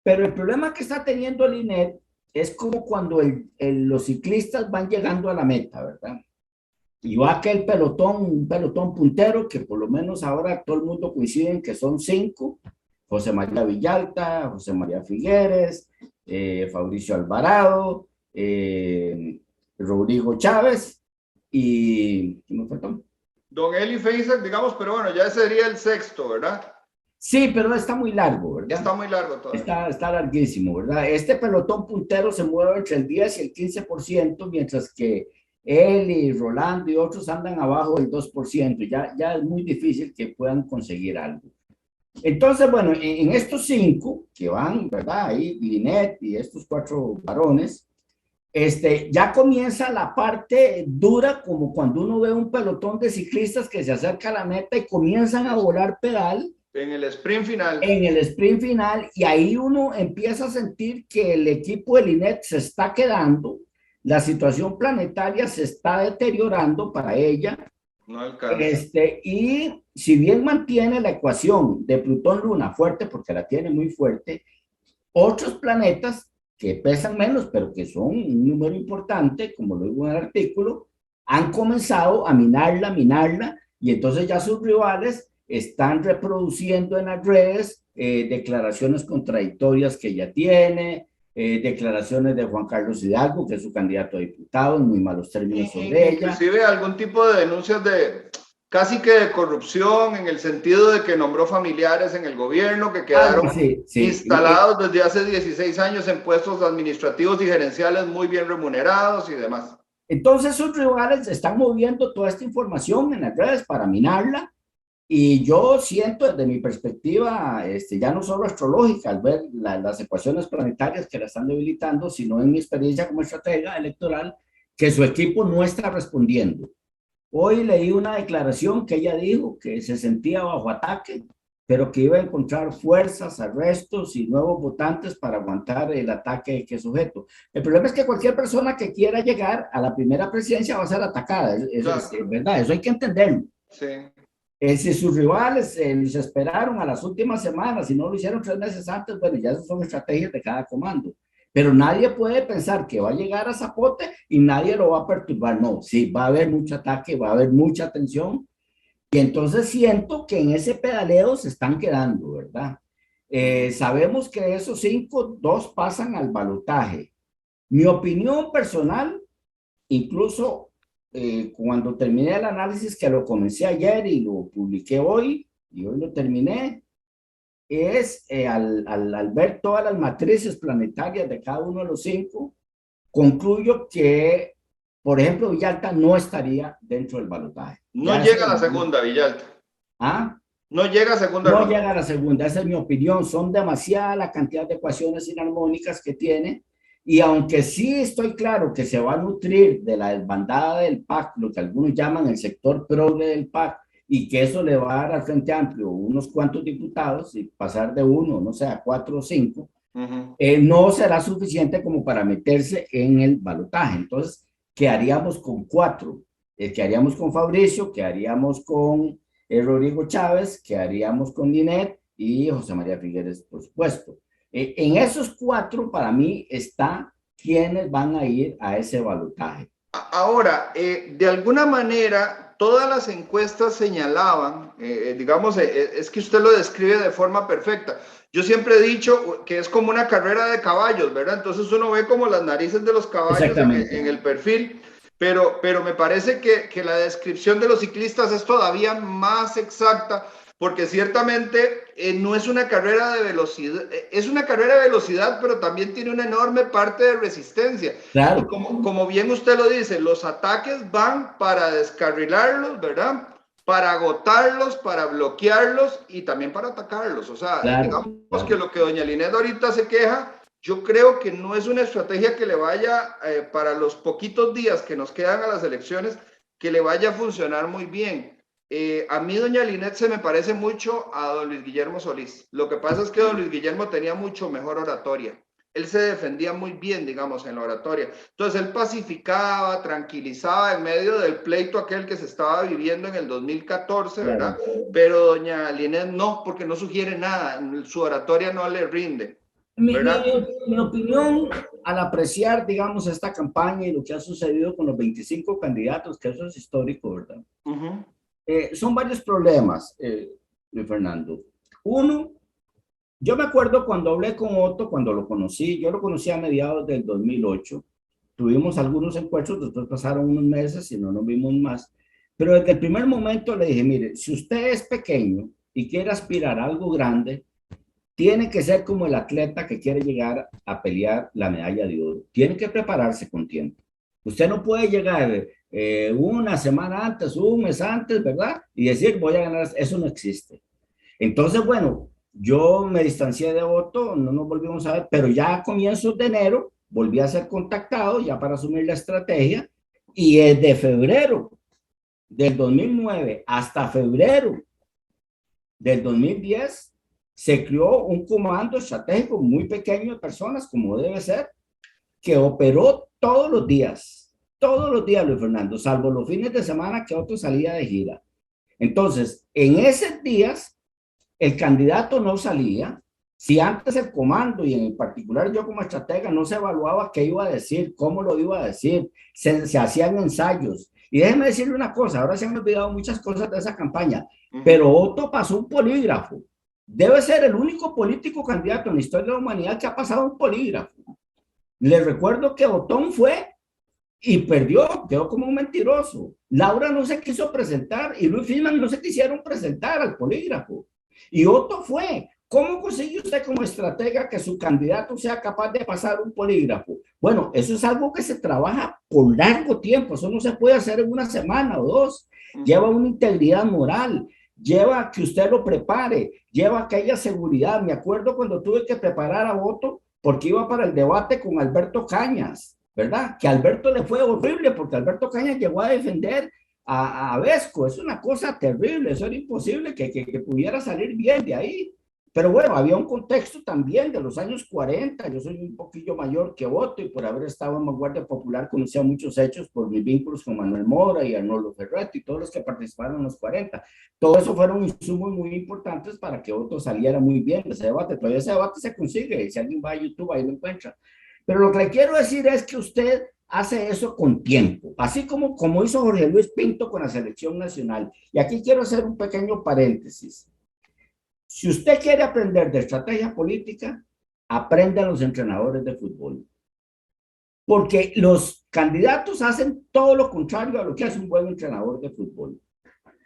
Pero el problema que está teniendo el INET es como cuando los ciclistas van llegando a la meta, ¿verdad? Y va aquel pelotón, un pelotón puntero, que por lo menos ahora todo el mundo coincide en que son 5, José María Villalta, José María Figueres, Fabricio Alvarado, Rodrigo Chávez y... ¿qué me faltó? Don Eli Feinsack, digamos, pero bueno, ya ese sería el sexto, ¿verdad? Sí, pero está muy largo, ¿verdad? Está muy largo todavía. Está larguísimo, ¿verdad? Este pelotón puntero se mueve entre el 10 y el 15%, mientras que él y Rolando y otros andan abajo del 2%. Ya es muy difícil que puedan conseguir algo. Entonces, bueno, en estos 5 que van, ¿verdad? Ahí, Linet y estos 4 varones, ya comienza la parte dura, como cuando uno ve un pelotón de ciclistas que se acerca a la meta y comienzan a volar pedal. En el sprint final. En el sprint final, y ahí uno empieza a sentir que el equipo del INET se está quedando, la situación planetaria se está deteriorando para ella. No alcanza. Y si bien mantiene la ecuación de Plutón-Luna fuerte, porque la tiene muy fuerte, otros planetas que pesan menos, pero que son un número importante, como lo digo en el artículo, han comenzado a minarla, y entonces ya sus rivales están reproduciendo en las redes declaraciones contradictorias que ella tiene, declaraciones de Juan Carlos Hidalgo, que es su candidato a diputado, en muy malos términos sobre ella. Inclusive algún tipo de denuncias de casi que de corrupción, en el sentido de que nombró familiares en el gobierno que quedaron instalados desde hace 16 años en puestos administrativos y gerenciales muy bien remunerados y demás. Entonces sus rivales están moviendo toda esta información en las redes para minarla, y yo siento desde mi perspectiva, ya no solo astrológica, al ver las ecuaciones planetarias que la están debilitando, sino en mi experiencia como estratega electoral, que su equipo no está respondiendo. Hoy leí una declaración que ella dijo que se sentía bajo ataque, pero que iba a encontrar fuerzas, arrestos y nuevos votantes para aguantar el ataque que sujeto. El problema es que cualquier persona que quiera llegar a la primera presidencia va a ser atacada, claro. Es verdad, eso hay que entenderlo. Sí. Si sus rivales los esperaron a las últimas semanas y no lo hicieron 3 meses antes, bueno, ya esas son estrategias de cada comando. Pero nadie puede pensar que va a llegar a Zapote y nadie lo va a perturbar. No, sí, va a haber mucho ataque, va a haber mucha tensión. Y entonces siento que en ese pedaleo se están quedando, ¿verdad? Sabemos que de esos 5, 2 pasan al balotaje. Mi opinión personal, incluso cuando terminé el análisis, que lo comencé ayer y lo publiqué hoy, y hoy lo terminé, es al ver todas las matrices planetarias de cada uno de los 5, concluyo que, por ejemplo, Villalta no estaría dentro del balotaje. No llega a la segunda, Villalta. ¿Ah? No llega a segunda No ronda. llega a la segunda, esa es mi opinión. Son demasiada la cantidad de ecuaciones inarmónicas que tiene. Y aunque sí estoy claro que se va a nutrir de la desbandada del PAC, lo que algunos llaman el sector progre del PAC, y que eso le va a dar al Frente Amplio unos cuantos diputados y pasar de 1, no sé, a 4 o 5, no será suficiente como para meterse en el balotaje. Entonces, ¿qué haríamos con 4? ¿Qué haríamos con Fabricio? ¿Qué haríamos con Rodrigo Chávez? ¿Qué haríamos con Linet? Y José María Figueres, por supuesto. En esos 4, para mí, está quienes van a ir a ese balotaje. Ahora, de alguna manera, todas las encuestas señalaban, digamos, es que usted lo describe de forma perfecta. Yo siempre he dicho que es como una carrera de caballos, ¿verdad? Entonces uno ve como las narices de los caballos en el perfil, pero me parece que la descripción de los ciclistas es todavía más exacta, porque ciertamente no es una carrera de velocidad, es una carrera de velocidad, pero también tiene una enorme parte de resistencia. Claro. Y como bien usted lo dice, los ataques van para descarrilarlos, ¿verdad? Para agotarlos, para bloquearlos y también para atacarlos. O sea, Claro, digamos que lo que doña Linet ahorita se queja, yo creo que no es una estrategia que le vaya, para los poquitos días que nos quedan a las elecciones, que le vaya a funcionar muy bien. A mí doña Linet se me parece mucho a don Luis Guillermo Solís. Lo que pasa es que don Luis Guillermo tenía mucho mejor oratoria. Él se defendía muy bien, digamos, en la oratoria. Entonces él pacificaba, tranquilizaba en medio del pleito aquel que se estaba viviendo en el 2014, ¿verdad? Claro. Pero doña Linet no, porque no sugiere nada, su oratoria no le rinde. Mi opinión al apreciar, digamos, esta campaña y lo que ha sucedido con los 25 candidatos, que eso es histórico, ¿verdad? Son varios problemas, Luis Fernando. Uno, yo me acuerdo cuando hablé con Otto, cuando lo conocí, yo lo conocí a mediados del 2008, tuvimos algunos encuentros, después pasaron unos meses y no nos vimos más, pero desde el primer momento le dije, mire, si usted es pequeño y quiere aspirar a algo grande, tiene que ser como el atleta que quiere llegar a pelear la medalla de oro. Tiene que prepararse con tiempo. Usted no puede llegar una semana antes, un mes antes, ¿verdad? Y decir, voy a ganar. Eso no existe. Entonces, bueno, yo me distancié de Otto, no nos volvimos a ver, pero ya a comienzos de enero volví a ser contactado ya para asumir la estrategia y desde febrero del 2009 hasta febrero del 2010 se creó un comando estratégico muy pequeño de personas, como debe ser, que operó todos los días, Luis Fernando, salvo los fines de semana que otro salía de gira. Entonces, en esos días, el candidato no salía. Si antes el comando, y en particular yo como estratega, no se evaluaba qué iba a decir, cómo lo iba a decir, se hacían ensayos. Y déjeme decirle una cosa, ahora se han olvidado muchas cosas de esa campaña, pero Otto pasó un polígrafo. Debe ser el único político candidato en la historia de la humanidad que ha pasado un polígrafo. Les recuerdo que Otón fue y perdió, quedó como un mentiroso. Laura no se quiso presentar y Luis Filman no se quisieron presentar al polígrafo. Y Otto fue. ¿Cómo consiguió usted como estratega que su candidato sea capaz de pasar un polígrafo? Bueno, eso es algo que se trabaja por largo tiempo, eso no se puede hacer en una semana o dos. Lleva una integridad moral, lleva que usted lo prepare, lleva que haya seguridad. Me acuerdo cuando tuve que preparar a Otto porque iba para el debate con Alberto Cañas, ¿verdad? Que a Alberto le fue horrible porque Alberto Cañas llegó a defender a Vesco. Es una cosa terrible, eso era imposible que pudiera salir bien de ahí. Pero bueno, había un contexto también de los años 40. Yo soy un poquillo mayor que Otto y por haber estado en Vanguardia Popular conocía muchos hechos por mis vínculos con Manuel Mora y Arnoldo Ferretti y todos los que participaron en los 40. Todo eso fueron insumos muy importantes para que Otto saliera muy bien de ese debate. Todavía ese debate se consigue y si alguien va a YouTube ahí lo encuentra. Pero lo que le quiero decir es que usted hace eso con tiempo, así como hizo Jorge Luis Pinto con la selección nacional. Y aquí quiero hacer un pequeño paréntesis. Si usted quiere aprender de estrategia política, aprenda a los entrenadores de fútbol. porque los candidatos hacen todo lo contrario a lo que hace un buen entrenador de fútbol.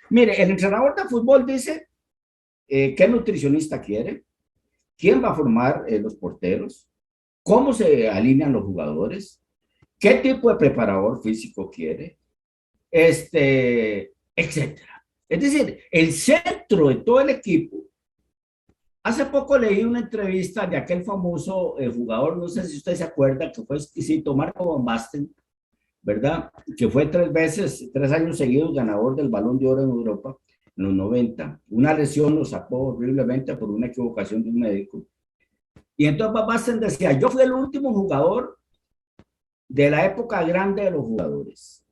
Mire, el entrenador de fútbol dice qué nutricionista quiere, quién va a formar los porteros, cómo se alinean los jugadores, qué tipo de preparador físico quiere, etcétera. Es decir, el centro de todo el equipo. Hace poco leí una entrevista de aquel famoso jugador, no sé si usted se acuerda, que fue exquisito, Marco Van Basten, ¿verdad? Que fue 3 años seguidos ganador del Balón de Oro en Europa, en los 90. Una lesión lo sacó horriblemente por una equivocación de un médico. Y entonces Van Basten decía, yo fui el último jugador de la época grande de los jugadores.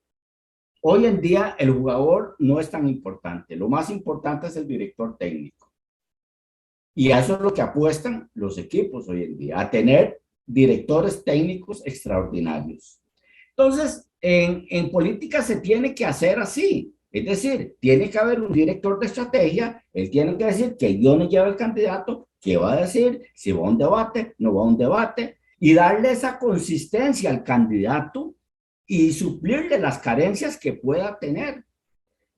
Hoy en día el jugador no es tan importante, lo más importante es el director técnico. Y eso es lo que apuestan los equipos hoy en día, a tener directores técnicos extraordinarios. Entonces, en política se tiene que hacer así. Es decir, tiene que haber un director de estrategia, él tiene que decir qué guiones lleva el candidato, qué va a decir, si va a un debate, no va a un debate, y darle esa consistencia al candidato y suplirle las carencias que pueda tener.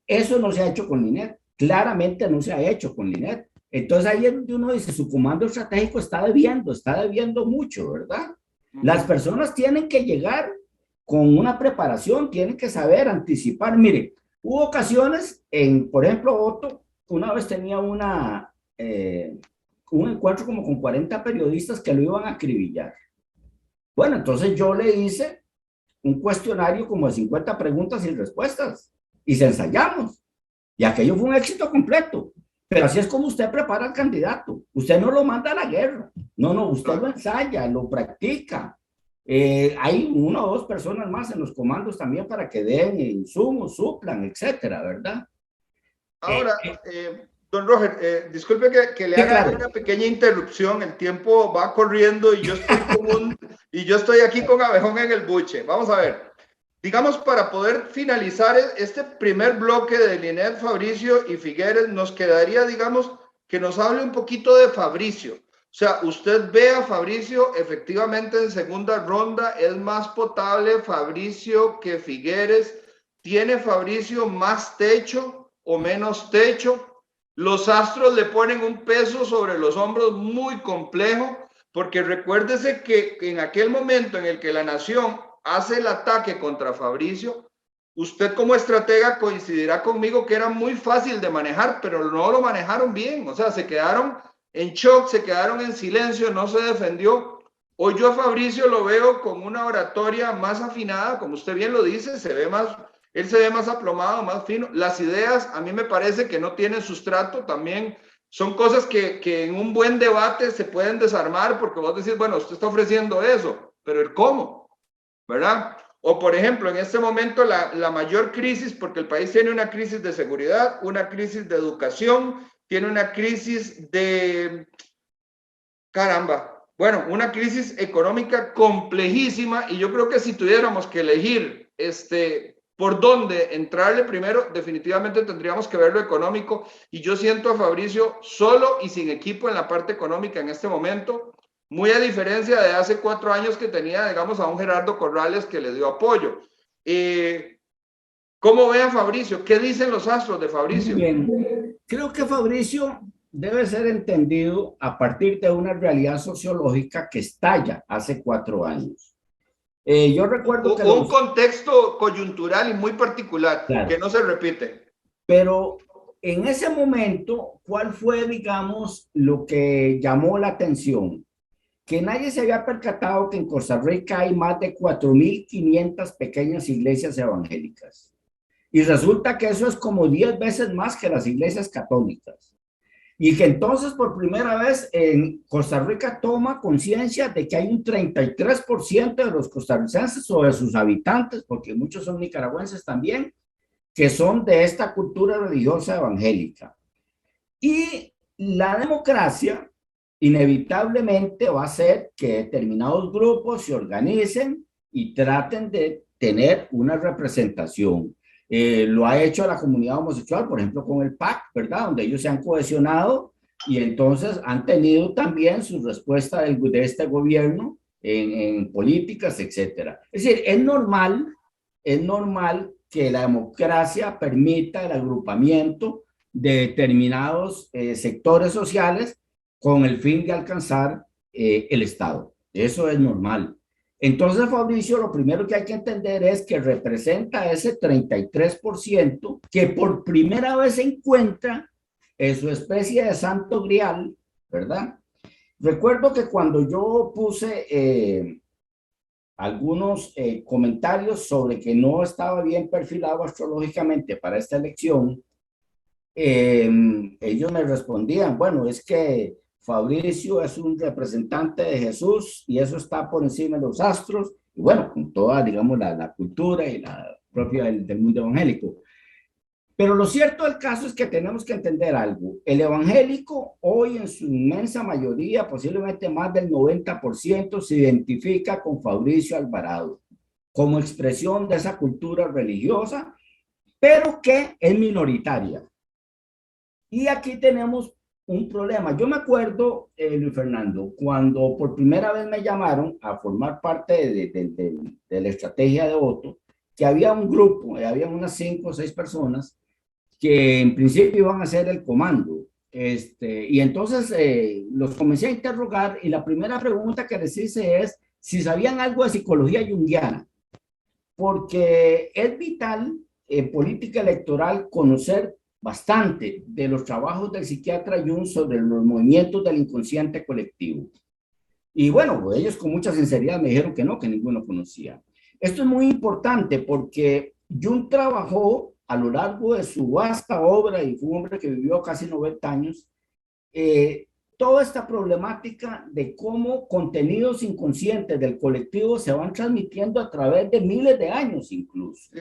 Eso no se ha hecho con Linet, claramente no se ha hecho con Linet. Entonces ahí es donde uno dice, su comando estratégico está debiendo mucho, ¿verdad? Las personas tienen que llegar con una preparación, tienen que saber anticipar. Mire, hubo ocasiones, por ejemplo, Otto, una vez tenía un encuentro como con 40 periodistas que lo iban a acribillar. Bueno, entonces yo le hice un cuestionario como de 50 preguntas y respuestas y se ensayamos. Y aquello fue un éxito completo. Pero así es como usted prepara al candidato. Usted no lo manda a la guerra. No, usted lo ensaya, lo practica. Hay 1 o 2 personas más en los comandos también para que den insumos, suplan, etcétera, ¿verdad? Ahora, don Roger, disculpe que le haga una pequeña interrupción. El tiempo va corriendo y yo estoy aquí con abejón en el buche. Vamos a ver. Digamos, para poder finalizar este primer bloque de Linet, Fabricio y Figueres, nos quedaría, digamos, que nos hable un poquito de Fabricio. O sea, usted ve a Fabricio efectivamente en segunda ronda, es más potable Fabricio que Figueres. ¿Tiene Fabricio más techo o menos techo? Los astros le ponen un peso sobre los hombros muy complejo, porque recuérdese que en aquel momento en el que la nación hace el ataque contra Fabricio, usted como estratega coincidirá conmigo que era muy fácil de manejar, pero no lo manejaron bien. O sea, se quedaron en shock, se quedaron en silencio, no se defendió. Hoy yo a Fabricio lo veo con una oratoria más afinada, como usted bien lo dice, él se ve más aplomado, más fino. Las ideas a mí me parece que no tienen sustrato, también son cosas que en un buen debate se pueden desarmar, porque vos decís, bueno, usted está ofreciendo eso, pero el cómo, ¿verdad? O por ejemplo, en este momento la mayor crisis, porque el país tiene una crisis de seguridad, una crisis de educación, tiene una crisis de, caramba, bueno, una crisis económica complejísima, y yo creo que si tuviéramos que elegir por dónde entrarle primero, definitivamente tendríamos que ver lo económico, y yo siento a Fabricio solo y sin equipo en la parte económica en este momento, muy a diferencia de hace 4 años que tenía, digamos, a un Gerardo Corrales que le dio apoyo. ¿Cómo ve a Fabricio? ¿Qué dicen los astros de Fabricio? Bien, creo que Fabricio debe ser entendido a partir de una realidad sociológica que estalla hace 4 años. Yo recuerdo que un contexto coyuntural y muy particular, claro, que no se repite. Pero en ese momento, ¿cuál fue, digamos, lo que llamó la atención? Que nadie se había percatado que en Costa Rica hay más de 4.500 pequeñas iglesias evangélicas. Y resulta que eso es como 10 veces más que las iglesias católicas. Y que entonces por primera vez en Costa Rica toma conciencia de que hay un 33% de los costarricenses o de sus habitantes, porque muchos son nicaragüenses también, que son de esta cultura religiosa evangélica. Y la democracia inevitablemente va a ser que determinados grupos se organicen y traten de tener una representación. Lo ha hecho la comunidad homosexual, por ejemplo, con el PAC, ¿verdad? Donde ellos se han cohesionado y entonces han tenido también su respuesta de este gobierno en políticas, etcétera. Es decir, es normal que la democracia permita el agrupamiento de determinados sectores sociales con el fin de alcanzar el Estado. Eso es normal. Entonces, Fabricio, lo primero que hay que entender es que representa ese 33% que por primera vez se encuentra en su especie de santo grial, ¿verdad? Recuerdo que cuando yo puse algunos comentarios sobre que no estaba bien perfilado astrológicamente para esta elección, ellos me respondían, bueno, es que Fabricio es un representante de Jesús y eso está por encima de los astros, y bueno, con toda, digamos, la cultura y la propia del mundo evangélico. Pero lo cierto del caso es que tenemos que entender algo. El evangélico hoy en su inmensa mayoría, posiblemente más del 90%, se identifica con Fabricio Alvarado como expresión de esa cultura religiosa, pero que es minoritaria. Y aquí tenemos un problema. Yo me acuerdo, Luis Fernando, cuando por primera vez me llamaron a formar parte de la estrategia de voto, que había un grupo, había unas 5 o 6 personas que en principio iban a hacer el comando. Y entonces los comencé a interrogar y la primera pregunta que les hice es si sabían algo de psicología junguiana, porque es vital en política electoral conocer bastante de los trabajos del psiquiatra Jung sobre los movimientos del inconsciente colectivo. Y bueno, ellos con mucha sinceridad me dijeron que no, que ninguno conocía. Esto es muy importante porque Jung trabajó a lo largo de su vasta obra, y fue un hombre que vivió casi 90 años, toda esta problemática de cómo contenidos inconscientes del colectivo se van transmitiendo a través de miles de años incluso.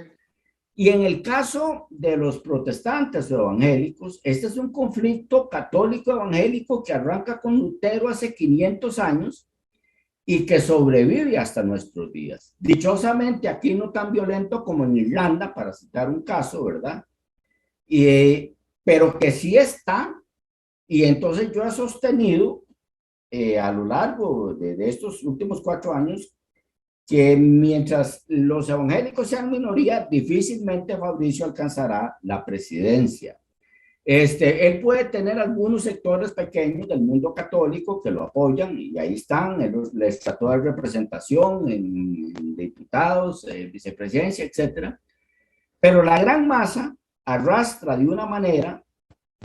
Y en el caso de los protestantes o evangélicos, este es un conflicto católico-evangélico que arranca con Lutero hace 500 años y que sobrevive hasta nuestros días. Dichosamente aquí no tan violento como en Irlanda, para citar un caso, ¿verdad? Pero que sí está, y entonces yo he sostenido a lo largo de estos últimos 4 años que mientras los evangélicos sean minoría, difícilmente Fabricio alcanzará la presidencia. Él puede tener algunos sectores pequeños del mundo católico que lo apoyan y ahí están, él les trató de representación en diputados, vicepresidencia, etcétera. Pero la gran masa arrastra de una manera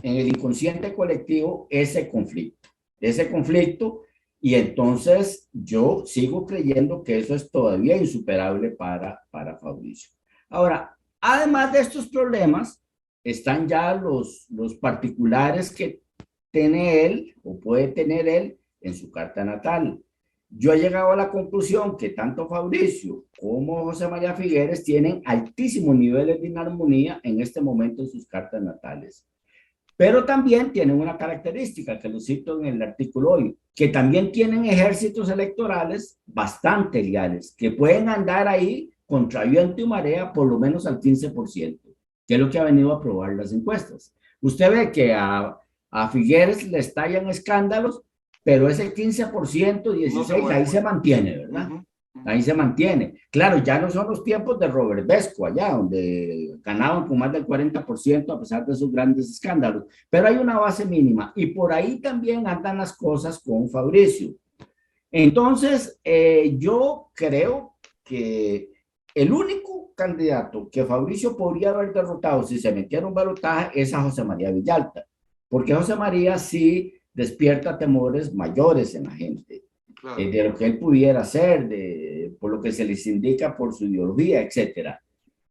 en el inconsciente colectivo ese conflicto, y entonces yo sigo creyendo que eso es todavía insuperable para Fabricio. Ahora, además de estos problemas, están ya los particulares que tiene él o puede tener él en su carta natal. Yo he llegado a la conclusión que tanto Fabricio como José María Figueres tienen altísimos niveles de inarmonía en este momento en sus cartas natales. Pero también tienen una característica que lo cito en el artículo hoy, que también tienen ejércitos electorales bastante leales, que pueden andar ahí contra viento y marea por lo menos al 15%, que es lo que ha venido a probar las encuestas. Usted ve que a Figueres le estallan escándalos, pero ese 15%, 16%, ahí se mantiene, ¿verdad? Ahí se mantiene. Claro, ya no son los tiempos de Robert Vesco allá, donde ganaban con más del 40% a pesar de sus grandes escándalos, pero hay una base mínima y por ahí también andan las cosas con Fabricio. Entonces, yo creo que el único candidato que Fabricio podría haber derrotado si se metiera un balotaje es a José María Villalta, porque José María sí despierta temores mayores en la gente. Claro. De lo que él pudiera hacer, por lo que se les indica por su ideología, etcétera.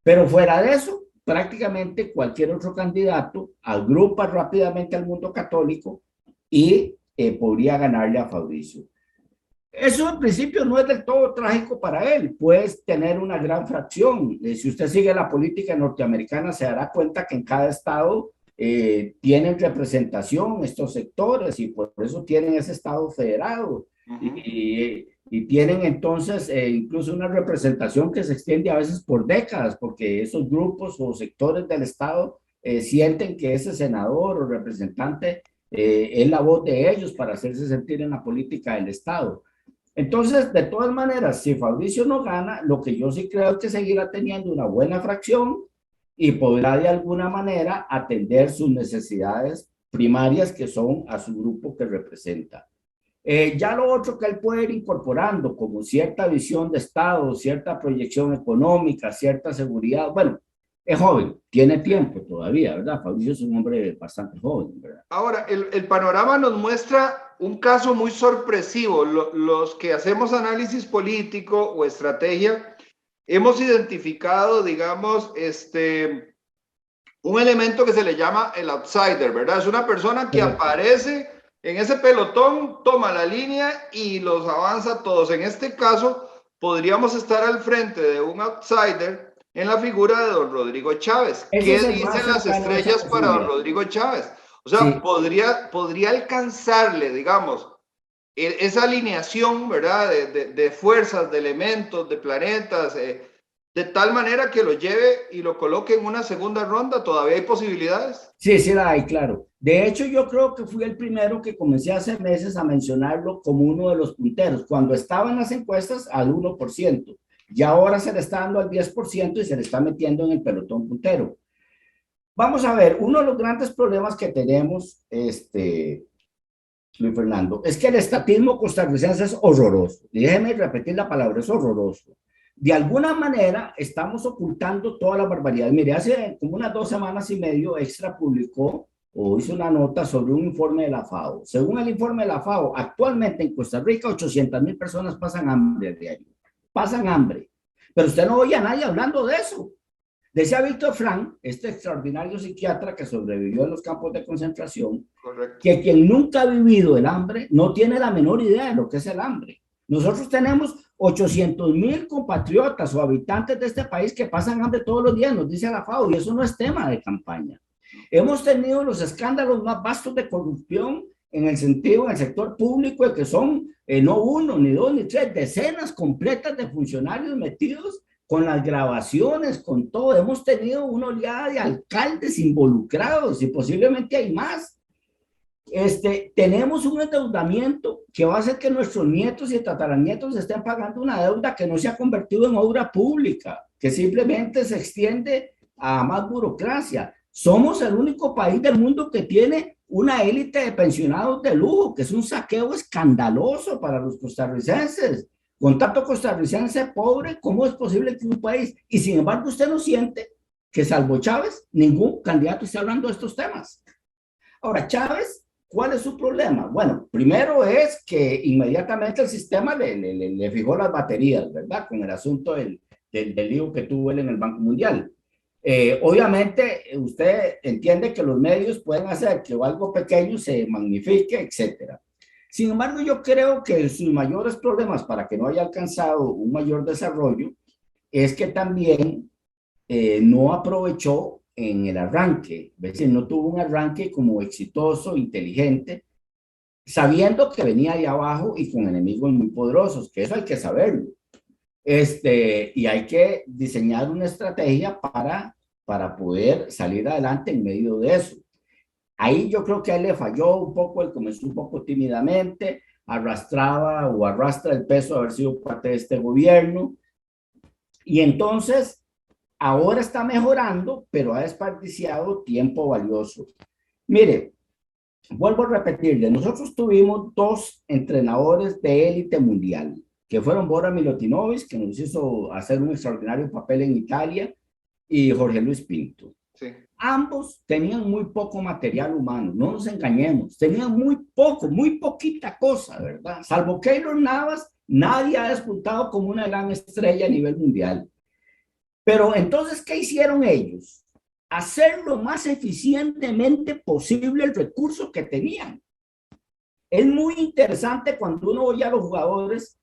Pero fuera de eso, prácticamente cualquier otro candidato agrupa rápidamente al mundo católico y podría ganarle a Fabricio. Eso en principio no es del todo trágico para él, puede tener una gran fracción. Si usted sigue la política norteamericana se dará cuenta que en cada estado tienen representación estos sectores y por eso tienen ese estado federado. Y tienen entonces incluso una representación que se extiende a veces por décadas, porque esos grupos o sectores del Estado sienten que ese senador o representante es la voz de ellos para hacerse sentir en la política del Estado. Entonces, de todas maneras, si Fabricio no gana, lo que yo sí creo es que seguirá teniendo una buena fracción y podrá de alguna manera atender sus necesidades primarias que son a su grupo que representa. Ya lo otro que él puede ir incorporando, como cierta visión de Estado, cierta proyección económica, cierta seguridad, bueno, es joven, tiene tiempo todavía, ¿verdad? Fabricio es un hombre bastante joven, ¿verdad? Ahora, el panorama nos muestra un caso muy sorpresivo. Los que hacemos análisis político o estrategia, hemos identificado, digamos, un elemento que se le llama el outsider, ¿verdad? Es una persona que aparece en ese pelotón, toma la línea y los avanza todos. En este caso, podríamos estar al frente de un outsider en la figura de don Rodrigo Chávez. Ese ¿Qué es el más dicen las cercano a esa estrellas para don posibilidad. Rodrigo Chávez? O sea, Sí, podría alcanzarle, digamos, esa alineación, ¿verdad? De fuerzas, de elementos, de planetas, de tal manera que lo lleve y lo coloque en una segunda ronda. ¿Todavía hay posibilidades? sí, sí la hay, claro. De hecho, yo creo que fui el primero que comencé hace meses a mencionarlo como uno de los punteros, cuando estaba en las encuestas al 1%. Y ahora se le está dando al 10% y se le está metiendo en el pelotón puntero. Vamos a ver, uno de los grandes problemas que tenemos, Luis Fernando, es que el estatismo costarricense es horroroso. Déjeme repetir la palabra, es horroroso. De alguna manera estamos ocultando todas las barbaridades. Mire, hace como unas 2 semanas y medio Extra publicó o hizo una nota sobre un informe de la FAO. Según el informe de la FAO, actualmente en Costa Rica 800,000 personas pasan hambre diario. Pasan hambre. Pero usted no oye a nadie hablando de eso. Decía Víctor Frank, este extraordinario psiquiatra que sobrevivió en los campos de concentración, Correcto. que quien nunca ha vivido el hambre no tiene la menor idea de lo que es el hambre. Nosotros tenemos 800,000 compatriotas o habitantes de este país que pasan hambre todos los días, nos dice la FAO, y eso no es tema de campaña. Hemos tenido los escándalos más vastos de corrupción en el sentido, en el sector público, de que son no uno, ni dos, ni tres, decenas completas de funcionarios metidos con las grabaciones, con todo. Hemos tenido una oleada de alcaldes involucrados y posiblemente hay más. Tenemos un endeudamiento que va a hacer que nuestros nietos y tataranietos estén pagando una deuda que no se ha convertido en obra pública, que simplemente se extiende a más burocracia. Somos el único país del mundo que tiene una élite de pensionados de lujo, que es un saqueo escandaloso para los costarricenses. Con tanto costarricense pobre, ¿cómo es posible que un país? Y sin embargo, usted no siente que, salvo Chávez, ningún candidato esté hablando de estos temas. Ahora, Chávez, ¿cuál es su problema? Bueno, primero es que inmediatamente el sistema le fijó las baterías, ¿verdad? Con el asunto del lío que tuvo él en el Banco Mundial. Obviamente, usted entiende que los medios pueden hacer que algo pequeño se magnifique, etcétera. Sin embargo, yo creo que sus mayores problemas para que no haya alcanzado un mayor desarrollo es que también no aprovechó en el arranque, es decir, no tuvo un arranque como exitoso, inteligente, sabiendo que venía de abajo y con enemigos muy poderosos, que eso hay que saberlo. Y hay que diseñar una estrategia para poder salir adelante en medio de eso. Ahí yo creo que a él le falló un poco, él comenzó un poco tímidamente, arrastraba o arrastra el peso de haber sido parte de este gobierno, y entonces ahora está mejorando, pero ha desperdiciado tiempo valioso. Mire, vuelvo a repetirle, nosotros tuvimos 2 entrenadores de élite mundial, que fueron Bora Milutinovic, que nos hizo hacer un extraordinario papel en Italia, y Jorge Luis Pinto. Sí. Ambos tenían muy poco material humano, no nos engañemos, tenían muy poco, muy poquita cosa, ¿verdad? Salvo Keylor Navas, nadie ha despuntado como una gran estrella a nivel mundial. Pero entonces, ¿qué hicieron ellos? Hacer lo más eficientemente posible el recurso que tenían. Es muy interesante cuando uno oye a los jugadores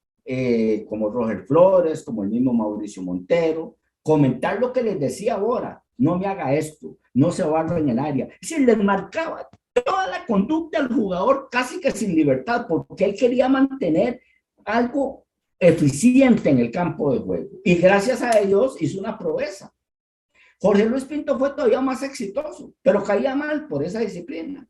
como Roger Flores, como el mismo Mauricio Montero, comentar lo que les decía ahora, no me haga esto, no se barra en el área. Es decir, les marcaba toda la conducta del jugador casi que sin libertad, porque él quería mantener algo eficiente en el campo de juego. Y gracias a ellos hizo una proeza. Jorge Luis Pinto fue todavía más exitoso, pero caía mal por esa disciplina.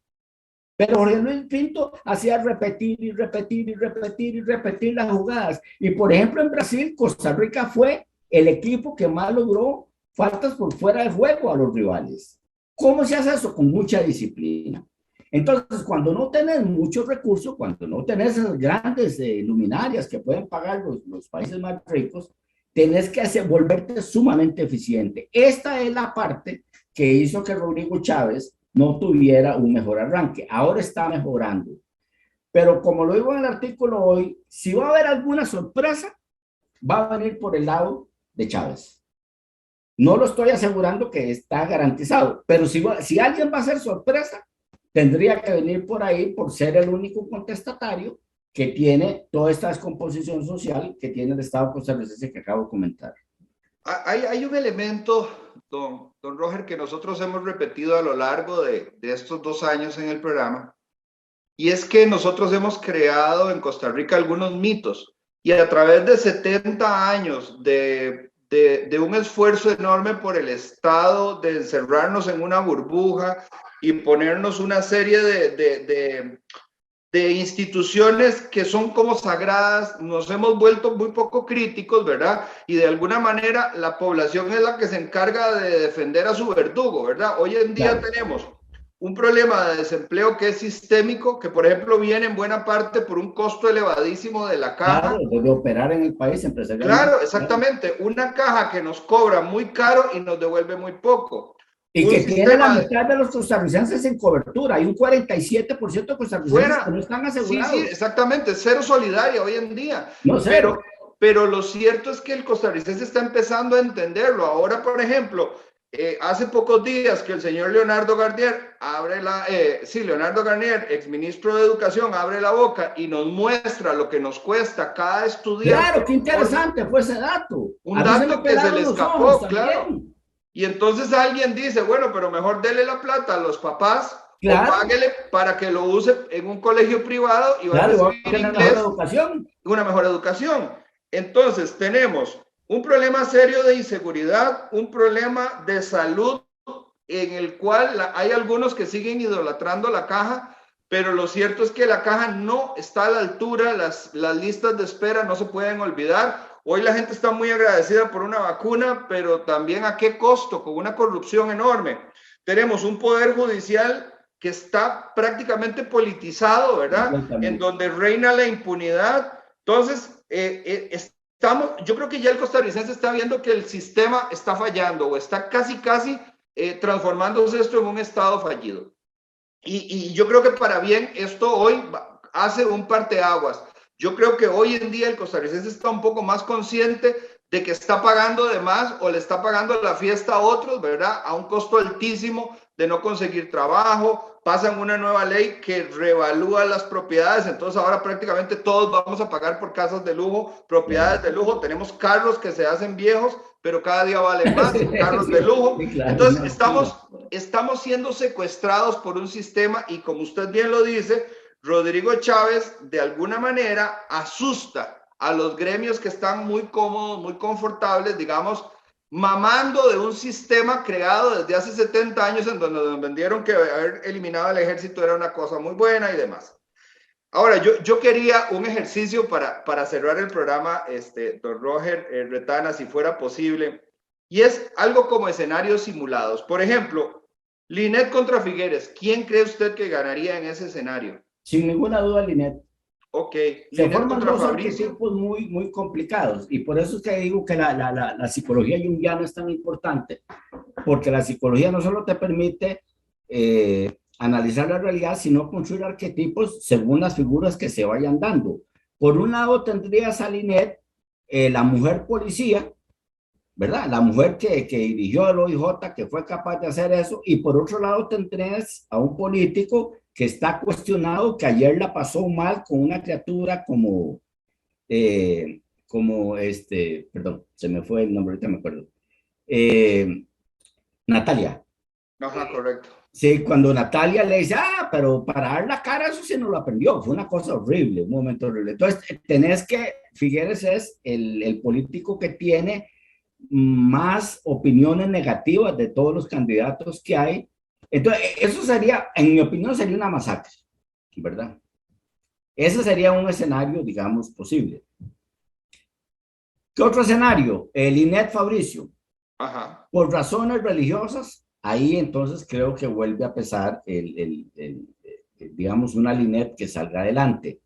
Pero Jorge Luis Pinto hacía repetir y repetir y repetir y repetir las jugadas. Y por ejemplo, en Brasil, Costa Rica fue el equipo que más logró faltas por fuera de juego a los rivales. ¿Cómo se hace eso? Con mucha disciplina. Entonces, cuando no tenés muchos recursos, cuando no tenés esas grandes luminarias que pueden pagar los países más ricos, tenés que volverte sumamente eficiente. Esta es la parte que hizo que Rodrigo Chávez no tuviera un mejor arranque. Ahora está mejorando. Pero como lo digo en el artículo hoy, si va a haber alguna sorpresa, va a venir por el lado de Chávez. No lo estoy asegurando que está garantizado, pero si alguien va a hacer sorpresa, tendría que venir por ahí por ser el único contestatario que tiene toda esta descomposición social que tiene el Estado costarricense que acabo de comentar. Hay un elemento, don Roger, que nosotros hemos repetido a lo largo de estos 2 años en el programa, y es que nosotros hemos creado en Costa Rica algunos mitos, y a través de 70 años de un esfuerzo enorme por el Estado, de encerrarnos en una burbuja y ponernos una serie de instituciones que son como sagradas, nos hemos vuelto muy poco críticos, ¿verdad? Y de alguna manera la población es la que se encarga de defender a su verdugo, ¿verdad? Hoy en día tenemos un problema de desempleo que es sistémico, que por ejemplo viene en buena parte por un costo elevadísimo de la caja. Claro, de operar en el país empresarial. Claro, exactamente. Una caja que nos cobra muy caro y nos devuelve muy poco. Y que tiene la mitad de los costarricenses en cobertura. Hay un 47% de costarricenses que no están asegurados. Sí, exactamente. Cero solidaria hoy en día. No, cero. Pero lo cierto es que el costarricense está empezando a entenderlo. Ahora, por ejemplo, hace pocos días que el señor Leonardo Garnier Leonardo Garnier, exministro de Educación, abre la boca y nos muestra lo que nos cuesta cada estudiante. Claro, qué interesante fue ese dato. Un dato que se le escapó, claro. Y entonces alguien dice, bueno, pero mejor dele la plata a los papás, claro, o páguele para que lo use en un colegio privado y va a recibir inglés, una mejor educación. Entonces tenemos un problema serio de inseguridad, un problema de salud en el cual hay algunos que siguen idolatrando la caja, pero lo cierto es que la caja no está a la altura, las listas de espera no se pueden olvidar. Hoy la gente está muy agradecida por una vacuna, pero también a qué costo, con una corrupción enorme. Tenemos un poder judicial que está prácticamente politizado, ¿verdad? En donde reina la impunidad. Entonces, yo creo que ya el costarricense está viendo que el sistema está fallando o está casi transformándose esto en un estado fallido. Y yo creo que para bien esto hoy hace un parteaguas. Yo creo que hoy en día el costarricense está un poco más consciente de que está pagando de más o le está pagando la fiesta a otros, ¿verdad? A un costo altísimo de no conseguir trabajo. Pasan una nueva ley que revalúa las propiedades, entonces ahora prácticamente todos vamos a pagar por casas de lujo, propiedades de lujo. Tenemos carros que se hacen viejos, pero cada día valen más, carros de lujo. Entonces estamos siendo secuestrados por un sistema y, como usted bien lo dice, Rodrigo Chávez de alguna manera asusta a los gremios que están muy cómodos, muy confortables, digamos, mamando de un sistema creado desde hace 70 años en donde nos vendieron que haber eliminado el ejército era una cosa muy buena y demás. Ahora, yo quería un ejercicio para cerrar el programa, don Roger Retana, si fuera posible, y es algo como escenarios simulados. Por ejemplo, Linet contra Figueres, ¿quién cree usted que ganaría en ese escenario? Sin ninguna duda, Linet. Ok. Se forman dos arquetipos muy complicados y por eso es que digo que la psicología junguiana es tan importante, porque la psicología no solo te permite analizar la realidad, sino construir arquetipos según las figuras que se vayan dando. Por un lado tendrías a Linet, la mujer policía, ¿verdad? La mujer que dirigió el OIJ, que fue capaz de hacer eso, y por otro lado tendrías a un político que está cuestionado, que ayer la pasó mal con una criatura perdón, se me fue el nombre, ahorita me acuerdo, Natalia. Ajá, correcto. Sí, cuando Natalia le dice, pero para dar la cara, eso sí no lo aprendió, fue una cosa horrible, un momento horrible. Entonces, tenés que, Figueres es el político que tiene más opiniones negativas de todos los candidatos que hay. Entonces, eso sería, en mi opinión, sería una masacre. ¿verdad? Ese sería un escenario, digamos, posible. ¿Qué otro escenario? El Linet Fabricio. Ajá. Por razones religiosas, ahí entonces creo que vuelve a pesar digamos, una Linet que salga adelante.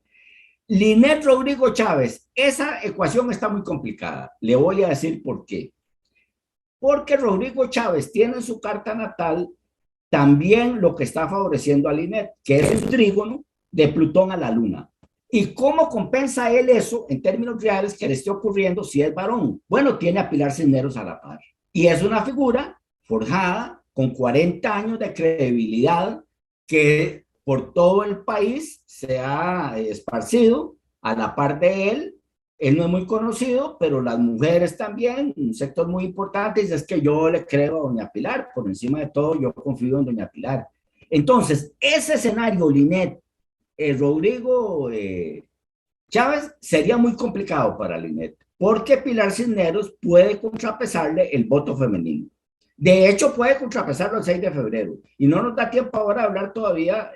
Linet Rodrigo Chávez, esa ecuación está muy complicada. Le voy a decir por qué. Porque Rodrigo Chávez tiene en su carta natal también lo que está favoreciendo a Linet, que es el trígono de Plutón a la Luna. ¿Y cómo compensa él eso en términos reales que le esté ocurriendo si es varón? Bueno, tiene a Pilar Cisneros a la par. Y es una figura forjada con 40 años de credibilidad que por todo el país se ha esparcido a la par de él. Él no es muy conocido, pero las mujeres también, un sector muy importante, dice, es que yo le creo a doña Pilar, por encima de todo yo confío en doña Pilar. Entonces, ese escenario, Linet, Rodrigo Chávez, sería muy complicado para Linet, porque Pilar Cisneros puede contrapesarle el voto femenino. De hecho, puede contrapesarlo el 6 de febrero. Y no nos da tiempo ahora de hablar todavía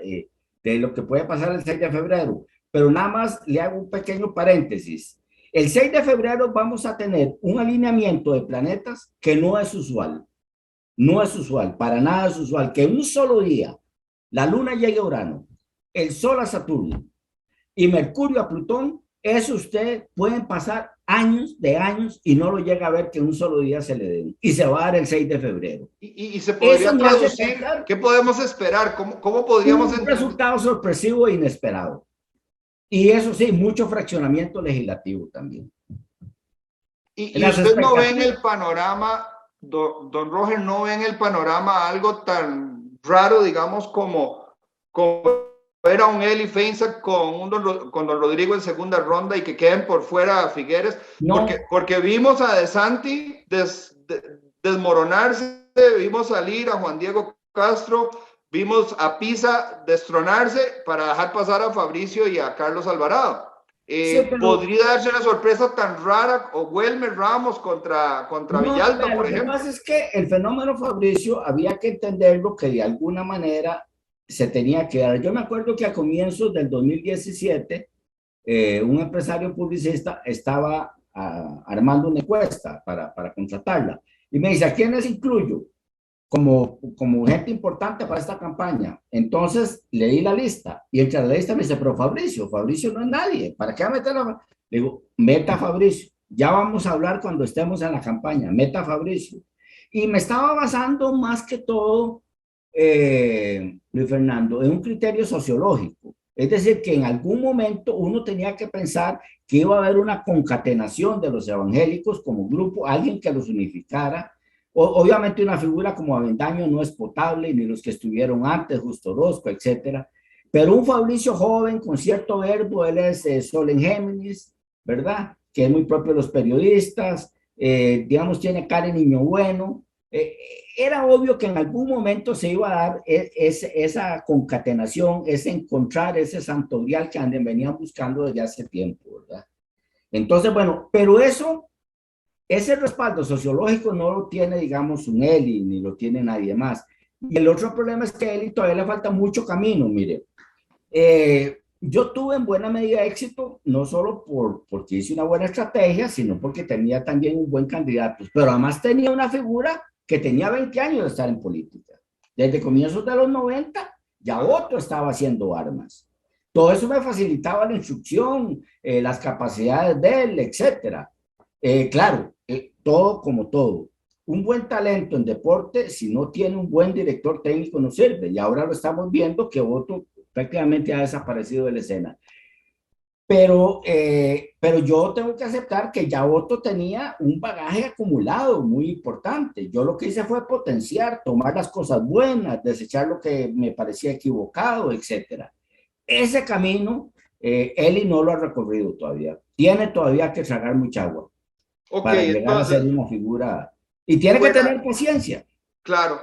de lo que puede pasar el 6 de febrero. Pero nada más le hago un pequeño paréntesis. El 6 de febrero vamos a tener un alineamiento de planetas que no es usual. No es usual, para nada es usual. Que en un solo día la Luna llegue a Urano, el Sol a Saturno y Mercurio a Plutón, eso usted pueden pasar años de años y no lo llega a ver que en un solo día se le den. Y se va a dar el 6 de febrero. Y se Eso podría me hace traducir, pensar ¿qué podemos esperar? ¿Cómo podríamos un entender? resultado sorpresivo e inesperado. Y eso sí, mucho fraccionamiento legislativo también. Y Las usted no ve en expectativas. el panorama, don Roger, no ve en el panorama algo tan raro, digamos, como era un Eli Feinsack con don Rodrigo en segunda ronda y que queden por fuera a Figueres, No, porque vimos a De Santi desmoronarse, vimos salir a Juan Diego Castro, vimos a Pisa destronarse para dejar pasar a Fabricio y a Carlos Alvarado. sí, pero ¿Podría darse una sorpresa tan rara o Wilmer Ramos contra no, Villalba, vea, por lo que ejemplo? pasa es que el fenómeno Fabricio había que entenderlo que de alguna manera se tenía que dar. Yo me acuerdo que a comienzos del 2017, un empresario publicista estaba armando una encuesta para contratarla. Y me dice, ¿a quiénes incluyo? Como gente importante para esta campaña. Entonces leí la lista y entre la lista me dice, pero Fabricio no es nadie, ¿para qué meterlo? Le digo, meta Fabricio, ya vamos a hablar cuando estemos en la campaña, meta Fabricio. Y me estaba basando más que todo, Luis Fernando, en un criterio sociológico. Es decir, que en algún momento uno tenía que pensar que iba a haber una concatenación de los evangélicos como grupo, alguien que los unificara. Obviamente una figura como Avendaño no es potable, ni los que estuvieron antes, Justo Orozco, etcétera. Pero un Fabricio joven con cierto verbo, él es Sol en Géminis, ¿verdad? Que es muy propio de los periodistas, digamos, tiene cara de niño bueno. Era obvio que en algún momento se iba a dar esa concatenación, ese encontrar ese santo grial que venían buscando desde hace tiempo, ¿verdad? Entonces, bueno, pero ese respaldo sociológico no lo tiene, digamos, un Eli, ni lo tiene nadie más. Y el otro problema es que a Eli todavía le falta mucho camino, mire. Yo tuve en buena medida éxito, no solo porque hice una buena estrategia, sino porque tenía también un buen candidato, pero además tenía una figura que tenía 20 años de estar en política. Desde comienzos de los 90, ya otro estaba haciendo armas. Todo eso me facilitaba la instrucción, las capacidades de él, etcétera. Claro, todo como todo. Un buen talento en deporte, si no tiene un buen director técnico, no sirve. Y ahora lo estamos viendo que Otto prácticamente ha desaparecido de la escena. Pero yo tengo que aceptar que ya Otto tenía un bagaje acumulado muy importante. Yo lo que hice fue potenciar, tomar las cosas buenas, desechar lo que me parecía equivocado, etcétera. Ese camino, Eli no lo ha recorrido todavía. Tiene todavía que tragar mucha agua Ok, para llegar a ser entonces, una figura. Y tiene que fuera, tener paciencia. claro.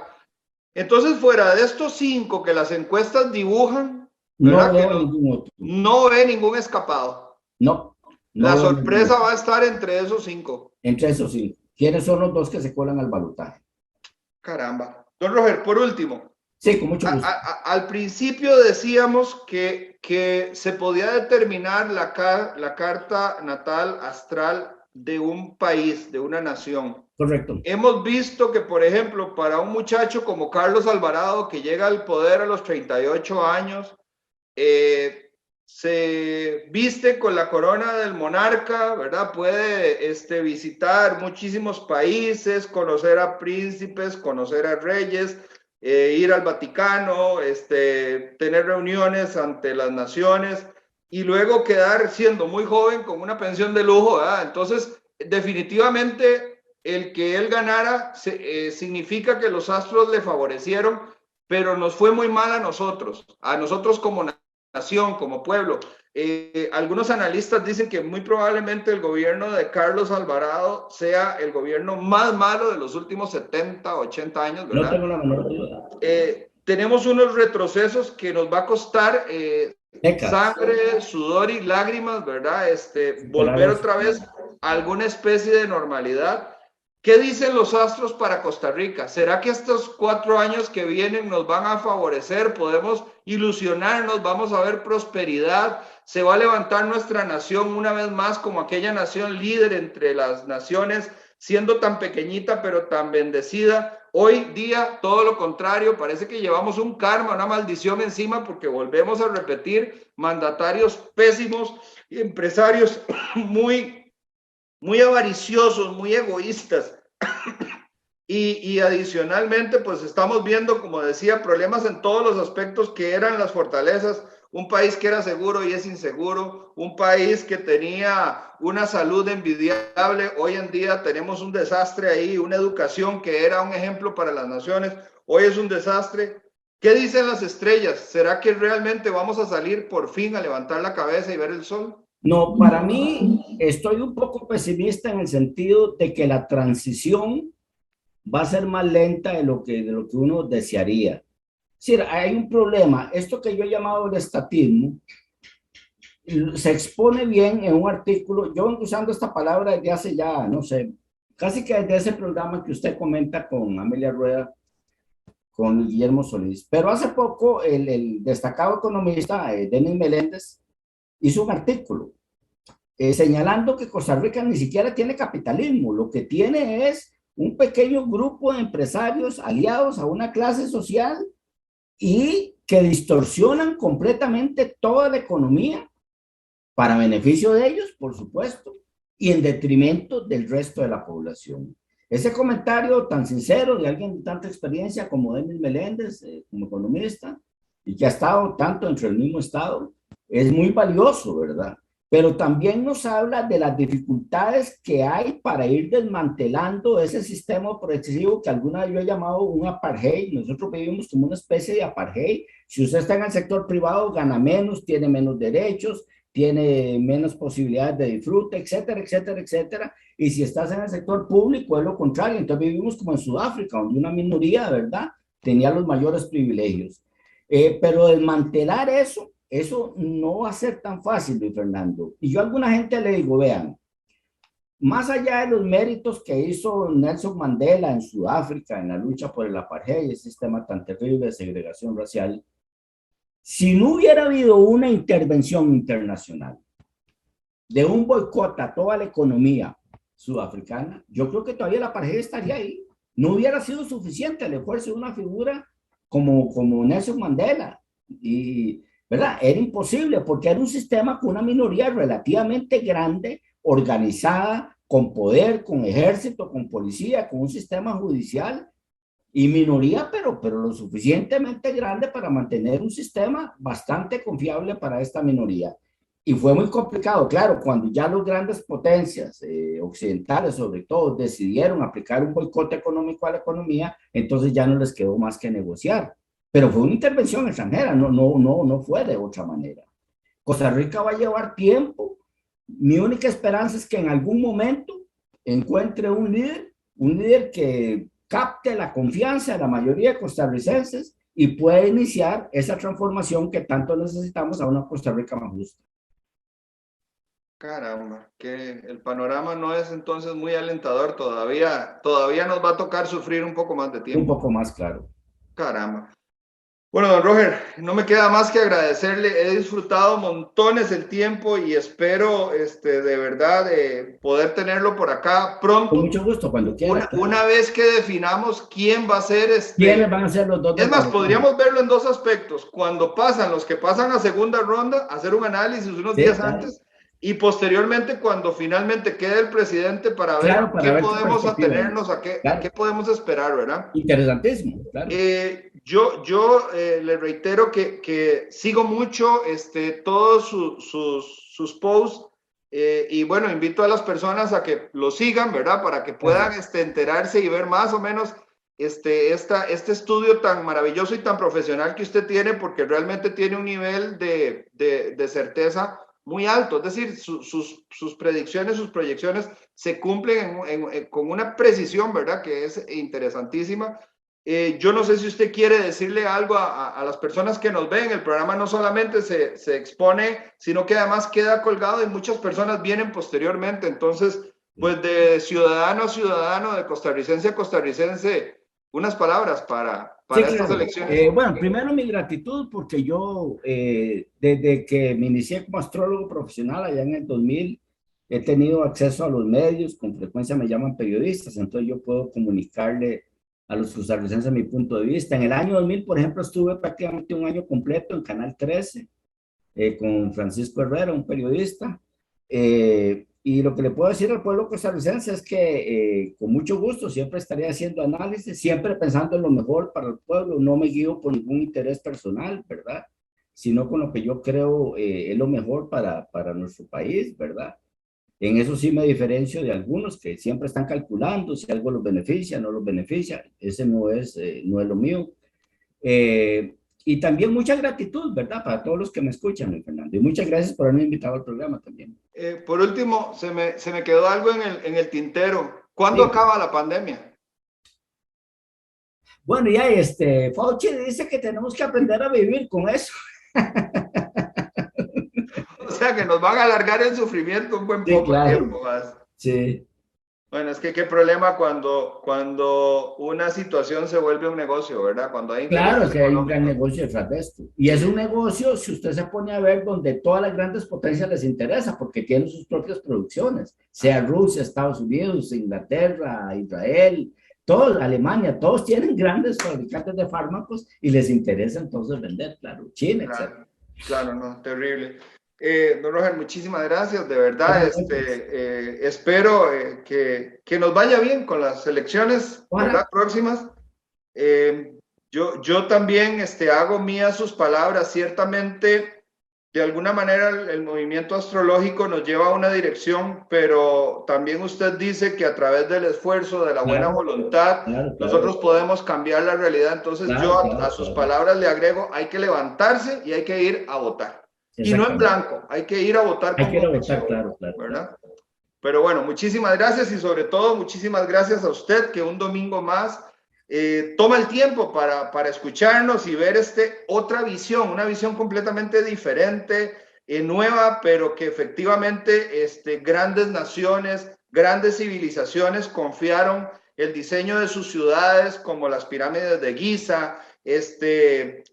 Entonces, fuera de estos 5 que las encuestas dibujan, No ¿verdad? Que veo ningún otro. no ve ningún escapado. No, no La veo ningún sorpresa otro. va a estar entre esos 5. Entre esos sí. ¿Quiénes son los dos que se colan al balotaje? Caramba. Don Roger, por último, Sí, con mucho gusto. al principio decíamos que que se podía determinar la carta natal astral de un país, de una nación. Correcto. Hemos visto que, por ejemplo, para un muchacho como Carlos Alvarado, que llega al poder a los 38 años, se viste con la corona del monarca, ¿verdad? Puede visitar muchísimos países, conocer a príncipes, conocer a reyes, ir al Vaticano, tener reuniones ante las naciones y luego quedar siendo muy joven con una pensión de lujo, ¿verdad? Entonces, definitivamente, el que él ganara significa que los astros le favorecieron, pero nos fue muy mal a nosotros como nación, como pueblo. Algunos analistas dicen que muy probablemente el gobierno de Carlos Alvarado sea el gobierno más malo de los últimos 70, 80 años, ¿verdad? No tengo la menor duda. Tenemos unos retrocesos que nos va a costar sangre, sudor y lágrimas, ¿verdad? Volver otra vez a alguna especie de normalidad. ¿Qué dicen los astros para Costa Rica? ¿Será que estos 4 años que vienen nos van a favorecer? ¿Podemos ilusionarnos? ¿Vamos a ver prosperidad? ¿Se va a levantar nuestra nación una vez más como aquella nación líder entre las naciones, siendo tan pequeñita pero tan bendecida? Hoy día, todo lo contrario, parece que llevamos un karma, una maldición encima porque volvemos a repetir mandatarios pésimos y empresarios muy avariciosos, muy egoístas. Y adicionalmente, pues estamos viendo, como decía, problemas en todos los aspectos que eran las fortalezas. Un país que era seguro y es inseguro, un país que tenía una salud envidiable, hoy en día tenemos un desastre ahí, una educación que era un ejemplo para las naciones, hoy es un desastre. ¿Qué dicen las estrellas? ¿Será que realmente vamos a salir por fin a levantar la cabeza y ver el sol? No, para mí estoy un poco pesimista en el sentido de que la transición va a ser más lenta de lo que uno desearía. Es decir, hay un problema. Esto que yo he llamado el estatismo se expone bien en un artículo. Yo vengo usando esta palabra desde hace ya, no sé, casi que desde ese programa que usted comenta con Amelia Rueda, con Guillermo Solís. Pero hace poco el destacado economista Denis Meléndez hizo un artículo señalando que Costa Rica ni siquiera tiene capitalismo, lo que tiene es un pequeño grupo de empresarios aliados a una clase social y que distorsionan completamente toda la economía para beneficio de ellos, por supuesto, y en detrimento del resto de la población. Ese comentario tan sincero de alguien de tanta experiencia como Denis Meléndez, como economista, y que ha estado tanto dentro del mismo Estado, es muy valioso, ¿verdad? Pero también nos habla de las dificultades que hay para ir desmantelando ese sistema opresivo que alguna vez yo he llamado un apartheid. Nosotros vivimos como una especie de apartheid. Si usted está en el sector privado, gana menos, tiene menos derechos, tiene menos posibilidades de disfrute, etcétera, etcétera, etcétera. Y si estás en el sector público, es lo contrario. Entonces vivimos como en Sudáfrica, donde una minoría, ¿verdad?, tenía los mayores privilegios. Pero desmantelar eso no va a ser tan fácil, Luis Fernando. Y yo a alguna gente le digo, vean, más allá de los méritos que hizo Nelson Mandela en Sudáfrica, en la lucha por el apartheid, ese sistema tan terrible de segregación racial, si no hubiera habido una intervención internacional de un boicot a toda la economía sudafricana, yo creo que todavía el apartheid estaría ahí. No hubiera sido suficiente el esfuerzo de una figura como Nelson Mandela. Y, ¿verdad? Era imposible porque era un sistema con una minoría relativamente grande, organizada, con poder, con ejército, con policía, con un sistema judicial y minoría, pero lo suficientemente grande para mantener un sistema bastante confiable para esta minoría. Y fue muy complicado, claro, cuando ya las grandes potencias occidentales, sobre todo, decidieron aplicar un boicot económico a la economía, entonces ya no les quedó más que negociar. Pero fue una intervención extranjera, no fue de otra manera. Costa Rica va a llevar tiempo. Mi única esperanza es que en algún momento encuentre un líder que capte la confianza de la mayoría de costarricenses y pueda iniciar esa transformación que tanto necesitamos a una Costa Rica más justa. Caramba, que el panorama no es entonces muy alentador todavía nos va a tocar sufrir un poco más de tiempo. Un poco más, claro. Caramba. Bueno, don Roger, no me queda más que agradecerle. He disfrutado montones el tiempo y espero de verdad poder tenerlo por acá Con pronto. mucho gusto, cuando quiera. Una vez que definamos quién va a ser ¿Quiénes van a ser los dos Es del más, gobierno? podríamos verlo en dos aspectos. Cuando pasan los que pasan a segunda ronda, hacer un análisis unos Sí, días claro. antes y posteriormente cuando finalmente quede el presidente para ver Claro, para qué ver su podemos perspectiva. atenernos, a qué Claro. podemos esperar, ¿verdad? Interesantísimo, claro. Yo le reitero que sigo mucho todos sus posts y bueno, invito a las personas a que lo sigan, ¿verdad? Para que puedan enterarse y ver más o menos este estudio tan maravilloso y tan profesional que usted tiene, porque realmente tiene un nivel de certeza muy alto. Es decir, sus predicciones, sus proyecciones se cumplen con una precisión, ¿verdad? Que es interesantísima. Yo no sé si usted quiere decirle algo a las personas que nos ven. El programa no solamente se expone, sino que además queda colgado y muchas personas vienen posteriormente. Entonces, pues de ciudadano a ciudadano, de costarricense a costarricense, unas palabras para Sí, estas claro. elecciones. Bueno, primero mi gratitud porque yo, desde que me inicié como astrólogo profesional allá en el 2000, he tenido acceso a los medios, con frecuencia me llaman periodistas, entonces yo puedo comunicarle a los costarricenses mi punto de vista. En el año 2000, por ejemplo, estuve prácticamente un año completo en Canal 13 con Francisco Herrera, un periodista. Y lo que le puedo decir al pueblo costarricense es que con mucho gusto siempre estaré haciendo análisis, siempre pensando en lo mejor para el pueblo. No me guío por ningún interés personal, ¿verdad? Sino con lo que yo creo es lo mejor para nuestro país, ¿verdad? En eso sí me diferencio de algunos que siempre están calculando si algo los beneficia, no los beneficia. Ese no es lo mío. Eh, y también mucha gratitud, ¿verdad? Para todos los que me escuchan, Luis Fernando. Y muchas gracias por haberme invitado al programa también. Por último, se me quedó algo en el tintero. ¿Cuándo Sí. acaba la pandemia? Bueno, ya Fauci dice que tenemos que aprender a vivir con eso. O sea, que nos van a alargar el sufrimiento un buen Sí, poco claro. tiempo más. Sí. Bueno, es que qué problema cuando una situación se vuelve un negocio, ¿verdad? Cuando hay Claro, intereses es que hay un gran económicos. negocio detrás de esto. Y es un negocio, si usted se pone a ver, donde todas las grandes potencias les interesa, porque tienen sus propias producciones, sea Rusia, Estados Unidos, Inglaterra, Israel, todos, Alemania, todos tienen grandes fabricantes de fármacos y les interesa entonces vender, claro, China, etc. Claro, claro, no, terrible. Don Roger, muchísimas gracias, de verdad. Buenas noches. Espero que nos vaya bien con las elecciones, ¿verdad? Ojalá. Próximas. Yo también hago mías sus palabras. Ciertamente, de alguna manera, el movimiento astrológico nos lleva a una dirección, pero también usted dice que a través del esfuerzo, de la buena Claro, voluntad, claro, nosotros claro, podemos cambiar la realidad. Entonces, claro, yo a claro, sus claro. palabras le agrego, hay que levantarse y hay que ir a votar. Y no en Exactamente. blanco, hay que ir a votar Hay con que ir a votar, convicción, claro, claro, claro. ¿verdad? Pero bueno, muchísimas gracias y sobre todo muchísimas gracias a usted que un domingo más toma el tiempo para escucharnos y ver otra visión, una visión completamente diferente, nueva, pero que efectivamente grandes naciones, grandes civilizaciones confiaron el diseño de sus ciudades como las pirámides de Giza,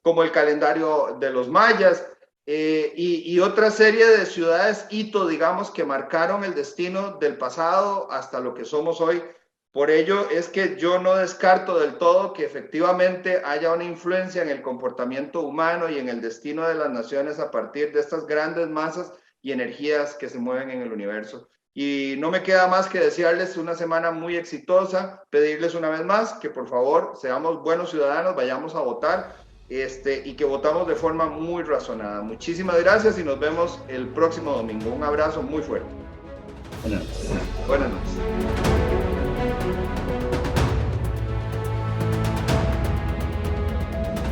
como el calendario de los mayas, y otra serie de ciudades hito, digamos, que marcaron el destino del pasado hasta lo que somos hoy. Por ello es que yo no descarto del todo que efectivamente haya una influencia en el comportamiento humano y en el destino de las naciones a partir de estas grandes masas y energías que se mueven en el universo. Y no me queda más que desearles una semana muy exitosa, pedirles una vez más que por favor seamos buenos ciudadanos, vayamos a votar y que votamos de forma muy razonada. Muchísimas gracias y nos vemos el próximo domingo. Un abrazo muy fuerte. Buenas noches. Buenas noches.